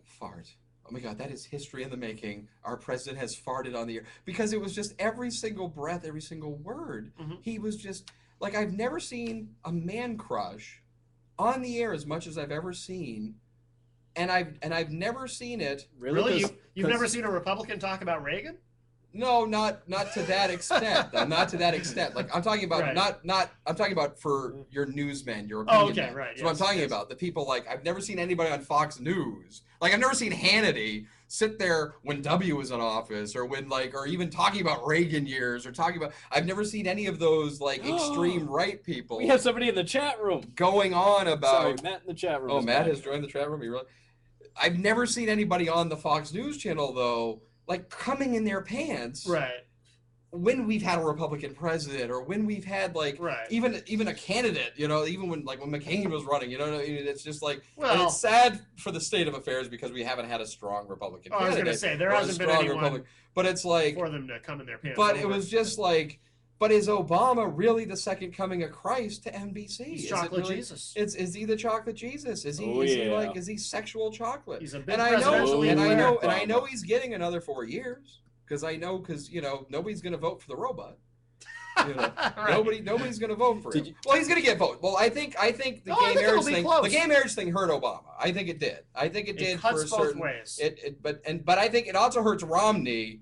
fart. Oh my God, that is history in the making. Our president has farted on the air. Because it was just every single breath, every single word. He was just, like, I've never seen a man crush on the air as much as I've ever seen. And I've never seen it. Really? You've never seen a Republican talk about Reagan? No, not to that extent. Not to that extent. Like I'm talking about I'm talking about for your newsmen, your opinion men. Right. So I'm talking about the people like I've never seen anybody on Fox News. Like I've never seen Hannity sit there when W was in office or when or even talking about Reagan years or talking about I've never seen any of those extreme right people. We have somebody in the chat room going on about Sorry, Matt in the chat room. Oh, Matt has joined the chat room. I've never seen anybody on the Fox News channel though coming in their pants. Right. When we've had a Republican president or when we've had even a candidate, even when McCain was running, it's just and it's sad for the state of affairs because we haven't had a strong Republican candidate. I was going to say there hasn't been anyone but it's like for them to come in their pants. But it was just But is Obama really the second coming of Christ to NBC? He's Is chocolate it really, Jesus. Is he the chocolate Jesus? Is he Oh, is he yeah. like is he sexual chocolate? He's a big And I know presidential and I leader. know and I Obama. know he's getting another 4 years because nobody's going to vote for the robot. Right. Nobody's going to vote for him. Did you- Well, he's going to get voted. Well, I think the I gay think marriage it'll be thing close. the gay marriage thing hurt Obama. I think it did. I think it did It cuts for a both certain ways. but I think it also hurts Romney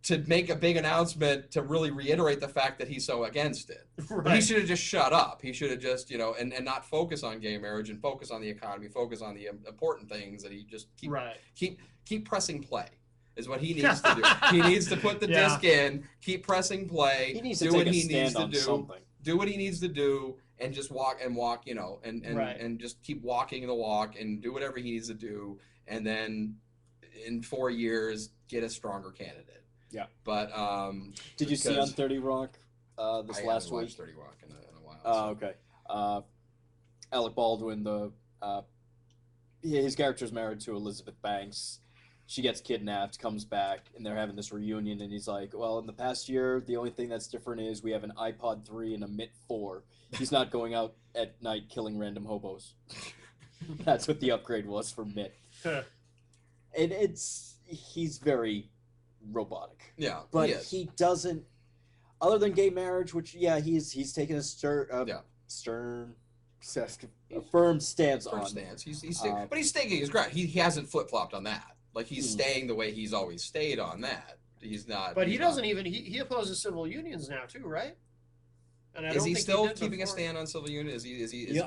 to make a big announcement to really reiterate the fact that he's so against it. Right. He should have just shut up. He should have just, and not focus on gay marriage and focus on the economy, focus on the important things that he just keep pressing play is what he needs to do. He needs to put the Yeah. disc in, keep pressing play, He needs to do take what a he stand needs to on do. something. Do what he needs to do and just walk, Right. and just keep walking the walk and do whatever he needs to do, and then in 4 years get a stronger candidate. Yeah. But Did you see on because 30 Rock this I last haven't week? watched 30 Rock in a while. Oh, okay. Alec Baldwin, his character's married to Elizabeth Banks. She gets kidnapped, comes back, and they're having this reunion, and he's like, well, in the past year, the only thing that's different is we have an iPod 3 and a Mitt 4. He's not going out at night killing random hobos. That's what the upgrade was for Mitt. And he's very robotic. Yeah, But he is. he doesn't, other than gay marriage, which, yeah, he's taken a firm stance Firm on. stance. But he's staking his ground. He hasn't flip flopped on that. Like he's staying the way he's always stayed on that. He's not. But he he's doesn't not- even. He opposes civil unions now too, right? And I Is don't he think still did keeping a before. stand on civil unions?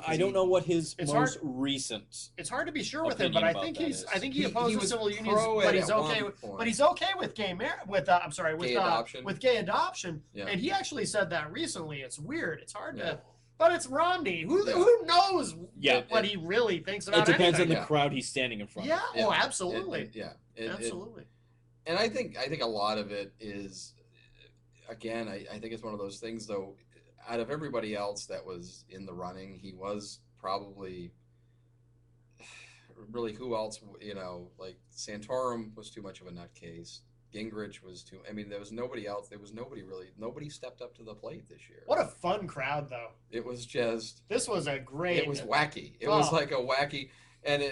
I don't know what his It's most recent. It's hard to be sure with him, but opinion I about think that he's. is. I think he He opposes was civil unions, pro but it he's at okay. one point. But he's okay with gay I'm sorry, with Gay adoption. with gay adoption. Yeah. And he actually said that recently. It's weird. It's hard Yeah. to. But it's Romney. Who knows Yeah. what he really thinks about It depends on anything? the crowd he's standing in front Yeah. of. Yeah. Oh, absolutely. Absolutely. And I think a lot of it is, again, I think it's one of those things though. Out of everybody else that was in the running, he was probably really who else? Like Santorum was too much of a nutcase. Gingrich was too. I mean, there was nobody else. There was nobody really. Nobody stepped up to the plate this year. What a fun crowd, though. It was just. This was a great. It was wacky. It was like a wacky, and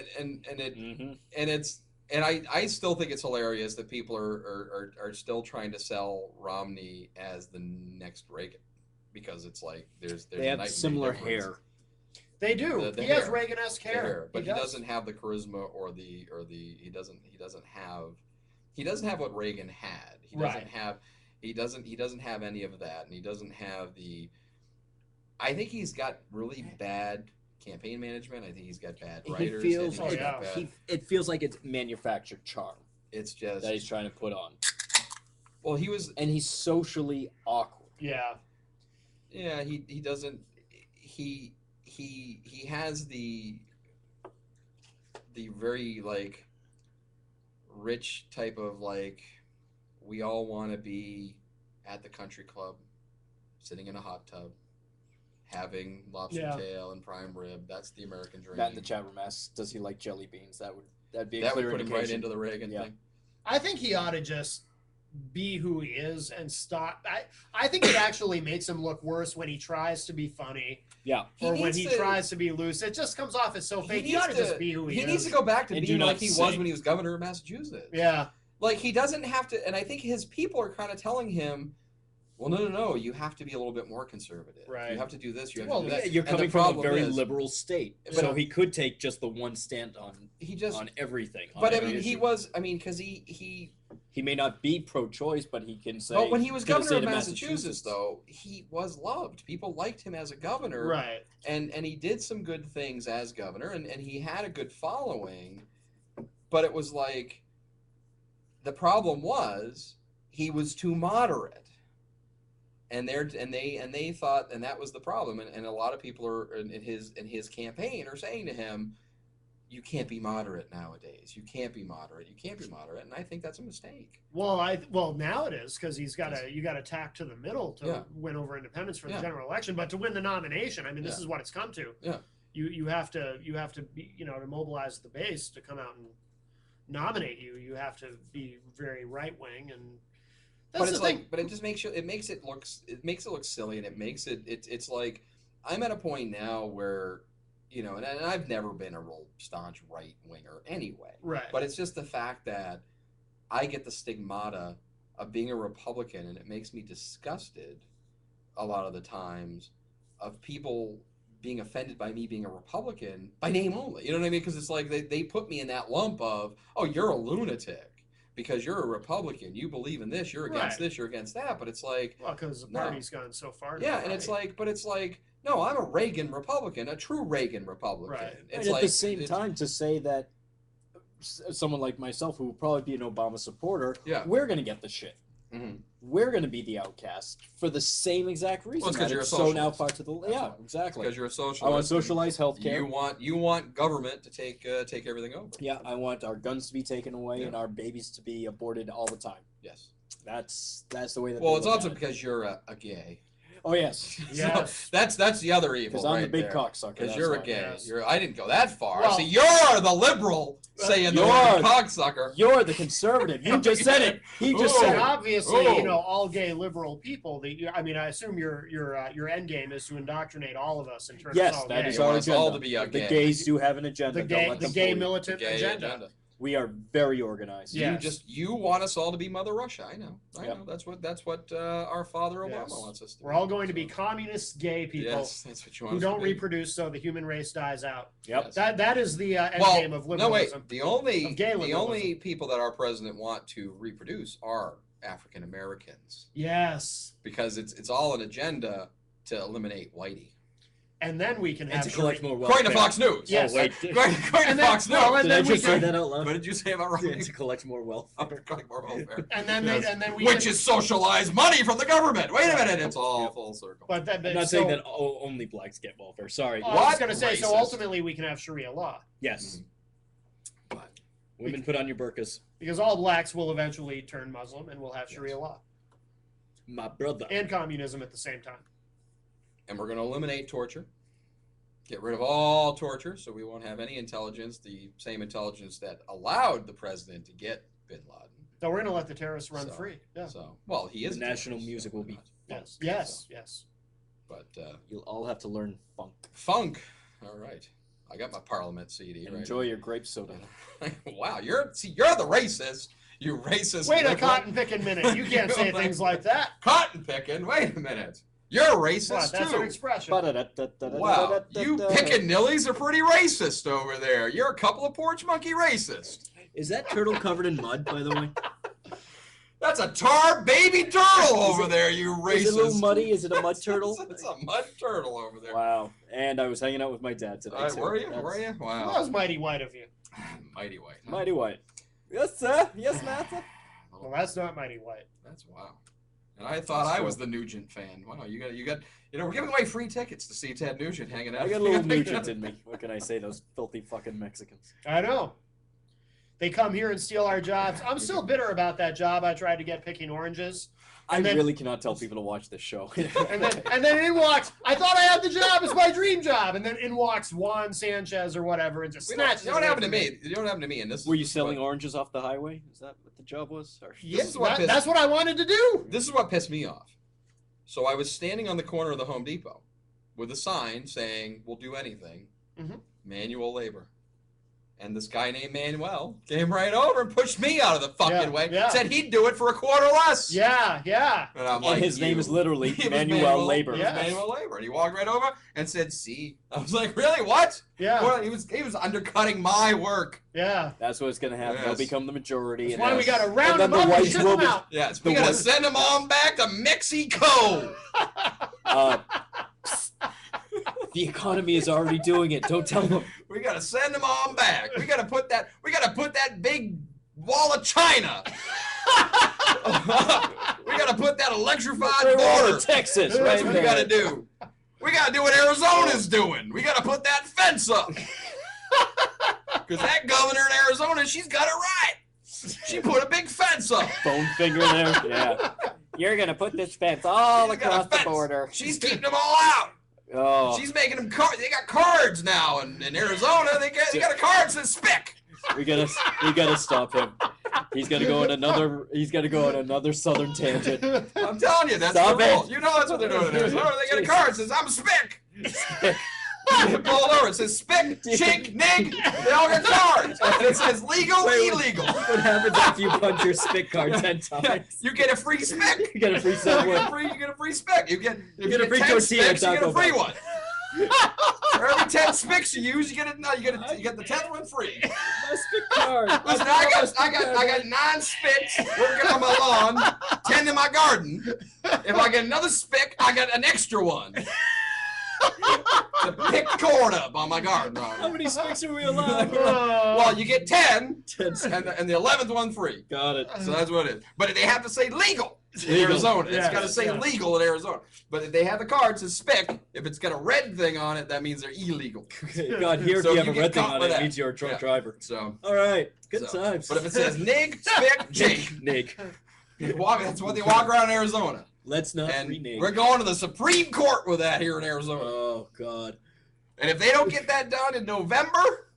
I still think it's hilarious that people are still trying to sell Romney as the next Reagan, because it's like there's They have night and day similar difference. hair. They do. The He has hair. Reagan-esque The hair. but he doesn't have the charisma or the he doesn't have what Reagan had. He doesn't have any of that, and he doesn't have the. I think he's got really bad campaign management. I think he's got bad writers. He feels, I think he's got bad- it feels like it's manufactured charm it's just that he's trying to put on. well, he was. And he's socially awkward. Yeah. Yeah, he doesn't. He has the very like rich type of like we all want to be at the country club, sitting in a hot tub, having lobster Yeah. tail and prime rib. That's the American dream. Matt in the chat room asks, does he like jelly beans? That'd be a that would clear put him indication. right into the Reagan Yeah. thing. I think he ought to just be who he is and stop. I think it actually makes him look worse when he tries to be funny Yeah. or when needs he to- tries to be loose. It just comes off as so fake. He needs ought to just be who he He is. needs to go back to And being do like not he was sing. when he was governor of Massachusetts. Yeah. Like he doesn't have to, and I think his people are kind of telling him, "Well, no, you have to be a little bit more conservative. Right. You have to do this. You have Well, to do that." You're And the coming from a problem very is, liberal state, But- so he could take just the one stand on He just, everything. on but I every mean, he issue. was. I mean, because he. He may not be pro-choice, but he can say. But when he was to the governor of state Massachusetts, though, he was loved. People liked him as a governor, Right. and he did some good things as governor, and he had a good following. But it was like, the problem was he was too moderate, and they thought, and that was the problem. And a lot of people are in his campaign are saying to him, "You can't be moderate nowadays. You can't be moderate. You can't be moderate." And I think that's a mistake. Well, now it is because you got to tack to the middle to Yeah. win over independents for the Yeah. general election, but to win the nomination, I mean, this Yeah. is what it's come to. Yeah. You have to be, to mobilize the base to come out and nominate you. You have to be very right wing, and But it's like, but it just makes it makes it look silly, and it's like I'm at a point now where, you know, and I've never been a real staunch right winger anyway. Right. But it's just the fact that I get the stigmata of being a Republican, and it makes me disgusted a lot of the times of people being offended by me being a Republican by name only. You know what I mean? Because it's like they put me in that lump of, oh, you're a lunatic because you're a Republican. You believe in this. You're against this. You're against that. But it's like, well, because the party's gone so far. Yeah, now, and right? it's like, no, I'm a Reagan Republican, a true Reagan Republican. Right. It's and like, at the same time, to say that someone like myself, who will probably be an Obama supporter, we're going to get the shit. Mm-hmm. We're going to be the outcast for the same exact reason. Well, it's because you're a so now socialist. far to the exactly. Because you're a socialist. I want socialized healthcare. You want government to take everything over. Yeah, I want our guns to be taken away and our babies to be aborted all the time. Yes. That's the way that. Well, it's also because you're a gay. Oh yes. Yes. So that's the other evil. Because I'm right the big there. cocksucker. Because you're a gay. Yes. I didn't go that far. Well, See, you're the liberal saying the word cocksucker. You're the conservative. You just said it. He just And said it. obviously, you know, all gay liberal people. I mean, I assume your end game is to indoctrinate all of us in terms of all that gay. is You our want us agenda. all to be The gay. gays do have an agenda. The Don't gay, let the them gay fool you. militant Gay agenda. We are very organized. Yeah. You want us all to be Mother Russia. I know. Yep. That's what our father Obama Yes. wants us to. We're all going to be communist gay people Yes, that's what you want who us to don't be. reproduce, so the human race dies out. Yep. Yes. That is the end game of No, liberalism. wait. The only Of gay liberalism. people that our president want to reproduce are African Americans, Yes. because it's all an agenda to eliminate whitey. And then we can And have to collect more wealth. According to Fox News. Yes. Oh, wait. According And to then- Fox News. well, and Did then I we just say can- that out loud? What did you say about Yeah, Romney? to collect more wealth. Collect more welfare. And then we Which can, is socialized money from the government. Wait a minute, it's all full circle. but that, I'm not so, saying that only blacks get welfare. Sorry. I was What? going to say, so Racist. ultimately we can have Sharia law Yes. But Women put on your burqas. because all blacks will eventually turn Muslim and we'll have Sharia law My brother. and communism at the same time. and we're going to eliminate torture. Get rid of all torture, so we won't have any intelligence, the same intelligence that allowed the president to get bin Laden. So we're going to let the terrorists run So- free. Yeah. So, well, he is. The a national terrorist, music so will why be not? Yes. So, Yes. Yes. but You'll all have to learn funk. funk. All right, I got my Parliament CD. And right enjoy your grape soda. Wow, you're the racist. You racist. Wait a liberal. cotton picking minute. You can't say things like that. Cotton picking. Wait a minute. You're a racist What? That's too. an expression. Wow, you pickaninnies are pretty racist over there. You're a couple of porch monkey racist. Is that turtle covered in mud, by the way? That's a tar baby turtle over there, you racist. Is it a little muddy? Is it a mud turtle? It's a mud turtle over there. Wow. And I was hanging out with my dad today. too. Were you? That's Were you? Well, that Wow. was mighty white of you. Mighty white. huh? Mighty white. Yes, sir. Yes, master. Well, that's not mighty white. That's wow. And I thought I was the Nugent fan. Wow, you got. You know, we're giving away free tickets to see Ted Nugent hanging out. I got a little Nugent in me. What can I say? Those filthy fucking Mexicans. I know. They come here and steal our jobs. I'm still bitter about that job I tried to get picking oranges. I And then- really cannot tell people to watch this show. And then in walks, I thought I had the job. It's my dream job. And then in walks Juan Sanchez or whatever and just snatches You know what it happened to away me? You know what happened to me? And this Were you is selling what- oranges off the highway? Is that what the job was? Or... Yeah, This is what that's what I wanted to do. This is what pissed me off. So I was standing on the corner of the Home Depot with a sign saying, "We'll do anything, Mhm. manual labor." And this guy named Manuel came right over and pushed me out of the fucking Yeah, way. yeah. Said he'd do it for a quarter less. Yeah, yeah. And I'm And like, his name "You." is literally He was Manuel Labor. He was Yes. Manuel Labor. And he walked right over and said, "See." I was like, "Really? What?" Yeah. Well, he was undercutting my work. Yeah. That's what's going to happen. They'll Yes. become the majority. That's why we got to And round then them the up and whites ship will them be- out. Yes, The we gotta one- send them on back to Mexico. The economy is already doing it. Don't tell them. We gotta send them on back. We gotta put that big wall of China. We gotta put that electrified border. Texas, That's right what we there. gotta do. We gotta do what Arizona's doing. We gotta put that fence up. Because that governor in Arizona, she's got it right. She put a big fence up. Bone finger there. Yeah. You're going to put this fence all She's got a across the fence. border. She's keeping them all out. Oh, She's making them they got cards now in Arizona. They got a card that says spick. we gotta stop him. He's gonna go on another southern tangent. I'm telling you, that's Stop the rule. it. You know that's what they're doing in Arizona. They get a card that says, I'm a spick. You pull it over. It says spick, chink, nig. They all get cards. And it says legal, illegal. What happens after you punch your spick card 10 times? You get a free spick. You get a free You Subway. get a free spick. You get a free 10 tortilla spicks, you get a Taco free Bell. one. For every 10 spicks you use, you get the 10th one free. My spick card. Listen, I got 9 spicks working on my lawn, 10 in my garden. If I get another spick, I got an extra one to pick corn up on my garden. How many spicks are we allowed? Well, you get 10, 10 and the 11th one free. Got it. So that's what it is. But they have to say legal in Legal. Arizona. It's Yes, got to say yes. legal in Arizona. But if they have the card that says spick, if it's got a red thing on it, that means they're illegal. God, here So if you have you a get red thing caught on with it, that. it means you're a drunk Yeah. driver. So, All right. Good so- times. But if it says nig, spick, jink, Nick, that's what they walk around in Arizona. let's not And rename. we're going to the Supreme Court with that here in Arizona. Oh, God. And if they don't get that done in November,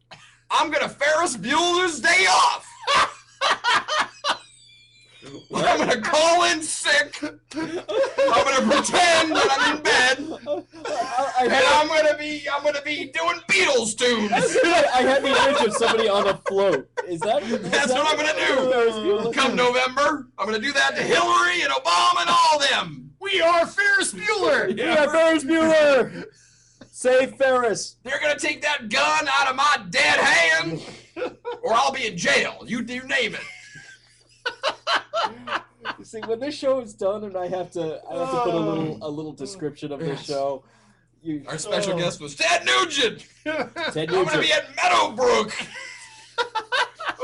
I'm going to Ferris Bueller's Day Off. I'm going to call in sick. I'm going to pretend that I'm in bed. And I'm going to be doing Beatles tunes. I had the image of somebody on a float. Is that? That's what I'm going to do. Come November, I'm going to do that to Hillary and Obama and all them. We are Ferris Bueller. Yeah, Ferris Bueller. Save Ferris. They're going to take that gun out of my dead hand, or I'll be in jail. You name it. You see, when this show is done, and I have to put a little description of this show. Our special guest was Ted Nugent. Ted I'm going to Nugent. be at Meadowbrook.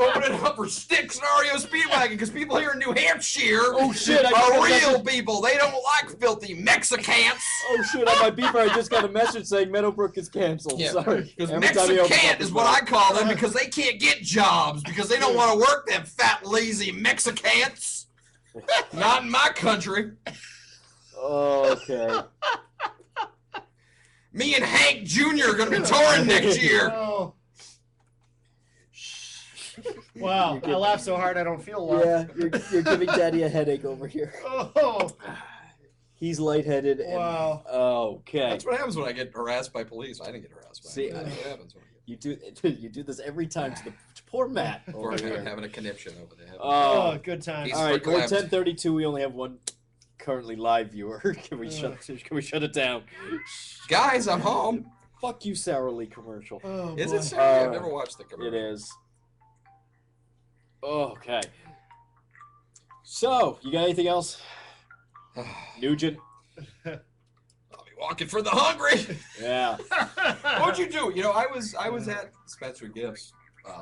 Opening up for Styx and REO Speedwagon because people here in New Hampshire Oh shit! I just are got a real message- people. They don't like filthy Mexicans. Oh shit! On my beeper, I just got a message saying Meadowbrook is canceled. Yeah, Sorry. because Every time he opens up Mexicant his is what mouth. I call them because they can't get jobs because they don't want to work, them fat, lazy Mexicans. Not in my country. Okay. Me and Hank Jr. are going to be touring next year. Oh. Wow, You I get- laughed so hard I don't feel love. Yeah, you're giving Daddy a headache over here. Oh, He's lightheaded. And, wow. Okay. That's what happens when I get harassed by police. I didn't get harassed by See, them. That's what happens when I get You do this every time to poor Matt or over here. having a conniption over there. Oh, Oh. good times. He's- All right, we're Collapsed. 10:32. We only have one currently live viewer. Can we shut it down? Guys, I'm home. Fuck you, Sarah Lee commercial. Oh, Is boy. it Sarah? I've Uh, never watched the commercial. It is. Okay. So, you got anything else? Nugent? I'll be walking for the hungry. Yeah. What'd you do? You know, I was at Spencer Gifts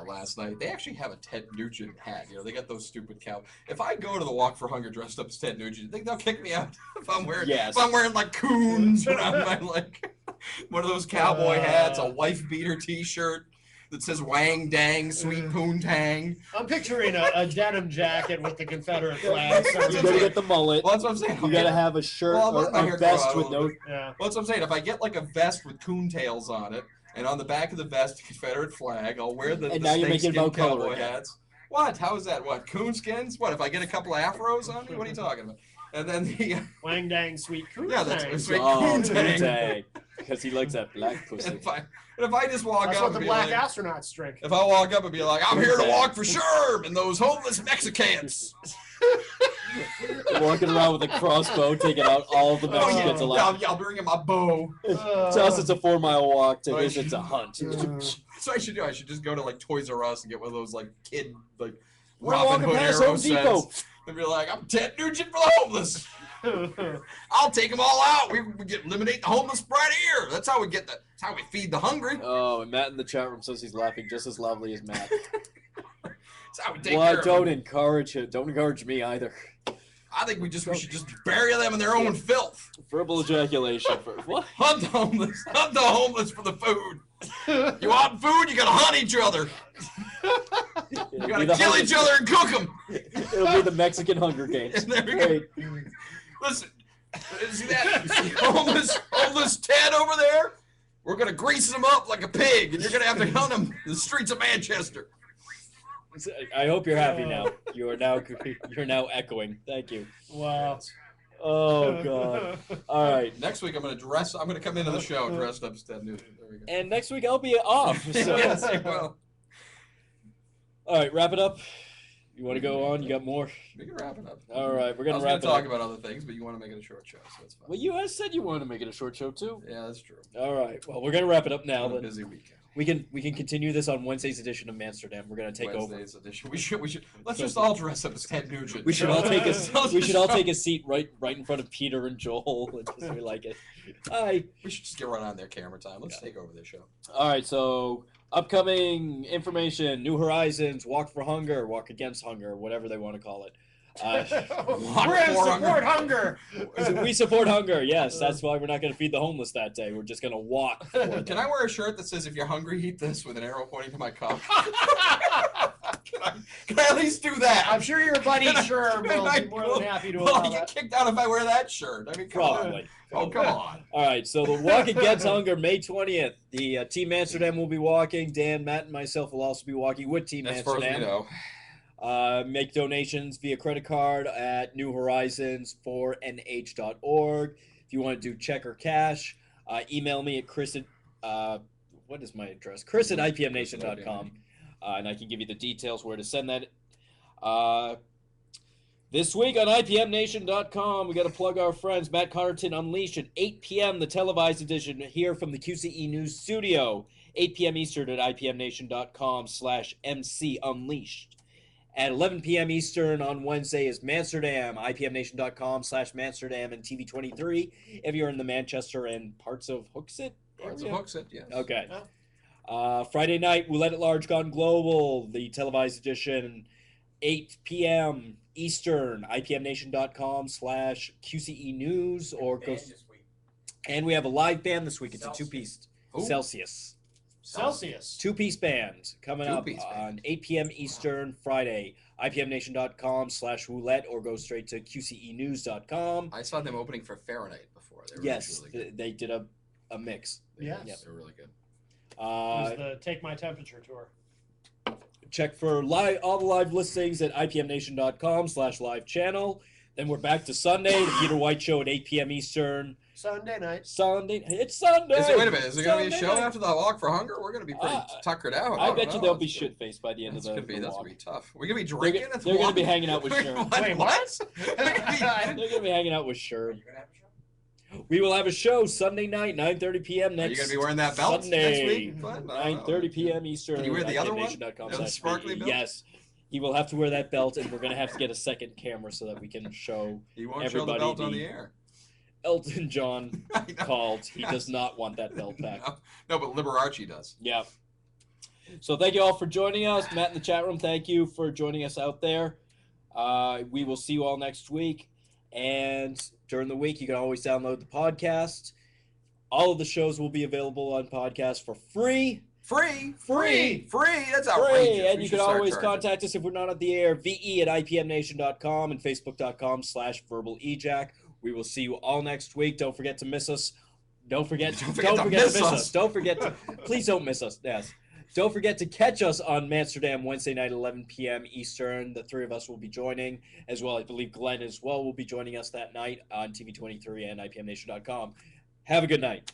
last night. They actually have a Ted Nugent hat. You know, they got those stupid cow. If I go to the Walk for Hunger dressed up as Ted Nugent, you think they'll kick me out if I'm wearing like coons and I'm wearing like one of those cowboy hats, a wife beater T-shirt that says "Wang Dang Sweet Poontang." I'm picturing a denim jacket with the Confederate flag. You gotta get the mullet. Well, that's what I'm saying. You gotta have a shirt Well, or let my hair a grow vest out a with little no. Yeah. Well, that's what I'm saying. If I get like a vest with coontails on it, and on the back of the vest, a Confederate flag, I'll wear the And now you're making snakeskin about color cowboy again. hats. What? How is that? What? Coonskins? What? If I get a couple afros on me? What are you talking about? And then the Wang dang sweet coon. yeah, that's thing. sweet Oh, Poontang. Poontang. Because he likes that black And pussy. if I just walk That's up what and the be black like, astronauts drink. if I walk up and be like, I'm here to walk for Sherb and those homeless Mexicans. Walking around with a crossbow, taking out all the Oh, yeah, Mexicans alive. I'll bring in my bow. To us, it's a 4-mile walk. To Oh, his, yeah. it's a hunt. So I should do. I should just go to like Toys R Us and get one of those like kid like We're Robin walking Hood past arrow Home Depot. sets and be like, I'm Ted Nugent for the homeless. I'll take them all out. We eliminate the homeless right here. That's how we get that's how we feed the hungry. Oh, and Matt in the chat room says he's laughing just as loudly as Matt. That's how we take Well, care don't of them. encourage him. Don't encourage me either. I think we should just bury them in their own filth. Verbal ejaculation for what? Hunt the homeless. Hunt the homeless for the food. You want food? You gotta hunt each other. You gotta kill each other and cook them. It'll be the Mexican Hunger Games. There we go. Great. Listen, see that see homeless Ted over there? We're gonna grease him up like a pig, and you're gonna have to hunt him in the streets of Manchester. I hope you're happy now. You're now echoing. Thank you. Wow. Oh God. All right. Next week I'm gonna come into the show dressed up as Ted Nugent. There we go. And next week I'll be off. So. Yes, you will. All right, wrap it up. You want to go on? You got more? We can wrap it up. All right, we're gonna I was wrap gonna it talk up. about other things, but you want to make it a short show, so it's fine. Well, you guys said you wanted to make it a short show too. Yeah, that's true. All right. Well, we're gonna wrap it up now. Been a Then busy weekend. we can continue this on Wednesday's edition of Amsterdam. We're gonna take over. Wednesday's edition. We should. Let's just all dress up as Ted Nugent. We should all take a seat right in front of Peter and Joel, and just we like it. Hi. We should just get right on their camera time. Let's take over this show. All right. So upcoming information: New Horizons, Walk for Hunger, Walk Against Hunger, whatever they want to call it. We're gonna support hunger. We support hunger. Yes, that's why we're not going to feed the homeless that day. We're just going to walk. For them. Can I wear a shirt that says "If you're hungry, eat this" with an arrow pointing to my cock? Can I at least do that? I'm sure your buddy Sherm will be more than happy to allow I'll get that. kicked out if I wear that shirt. I mean, come Probably. on. Oh, come on. All right, so the Walk Against Hunger, May 20th. The Team Amsterdam will be walking. Dan, Matt, and myself will also be walking with Team As far as we Amsterdam. know. Make donations via credit card at newhorizons4nh.org. If you want to do check or cash, email me at Chris at, what is my address? Chris at ipmnation.com. And I can give you the details where to send that. This week on IPMNation.com, we got to plug our friends Matt Connerton Unleashed at 8 p.m., the televised edition here from the QCE News studio, 8 p.m. Eastern at IPMNation.com/MC Unleashed. At 11 p.m. Eastern on Wednesday is Mansterdam, IPMNation.com/Mansterdam and TV23 if you're in the Manchester and parts of Hooksett Parts of Hooksett, yes. Okay. Friday night, Roulette at Large Gone Global, the televised edition, 8 p.m. Eastern, IPMNation.com/QCE News or go. And we have a live band this week. It's a two-piece. Celsius. Two-piece band coming up on 8 p.m. Eastern Friday. IPMNation.com/roulette or go straight to QCEnews.com. I saw them opening for Fahrenheit before. They were Yes, really good. they did a mix. Yes. Yep. They were really good. It was the Take My Temperature tour. Check for all the live listings at IPMNation.com/live channel. Then we're back to Sunday, the Peter White Show at 8 p.m. Eastern. Sunday night. It's Sunday. Wait a minute. Is there going to be a show after the Walk for Hunger? We're going to be pretty tuckered out. I bet you they'll be shit-faced by the end of the walk. That's going to be tough. We're going to be drinking at the They're going walk? to be hanging out with Sherm. Wait, what? They're going to be hanging out with Sherm. We will have a show Sunday night, 9:30 p.m. next. Are you going to be wearing that belt Sunday, next week? 9:30 p.m. Eastern. Can you wear the other one? The sparkly belt? Yes. He will have to wear that belt, and we're going to have to get a second camera so that we can show He won't everybody show the belt on the air. Elton John called. He does not want that belt back. No, but Liberace does. Yeah. So thank you all for joining us. Matt in the chat room, thank you for joining us out there. We will see you all next week. And during the week, you can always download the podcast. All of the shows will be available on podcast for free. Free? Free! That's outrageous. Free! And you can always contact us if we're not at the air. VE@IPMNation.com and Facebook.com/verbalejac. We will see you all next week. Don't forget to miss us. Don't forget to miss us. Don't forget to. Please don't miss us. Yes. Don't forget to catch us on Mansterdam Wednesday night, 11 p.m. Eastern. The three of us will be joining as well. I believe Glenn as well will be joining us that night on TV23 and IPMNation.com. Have a good night.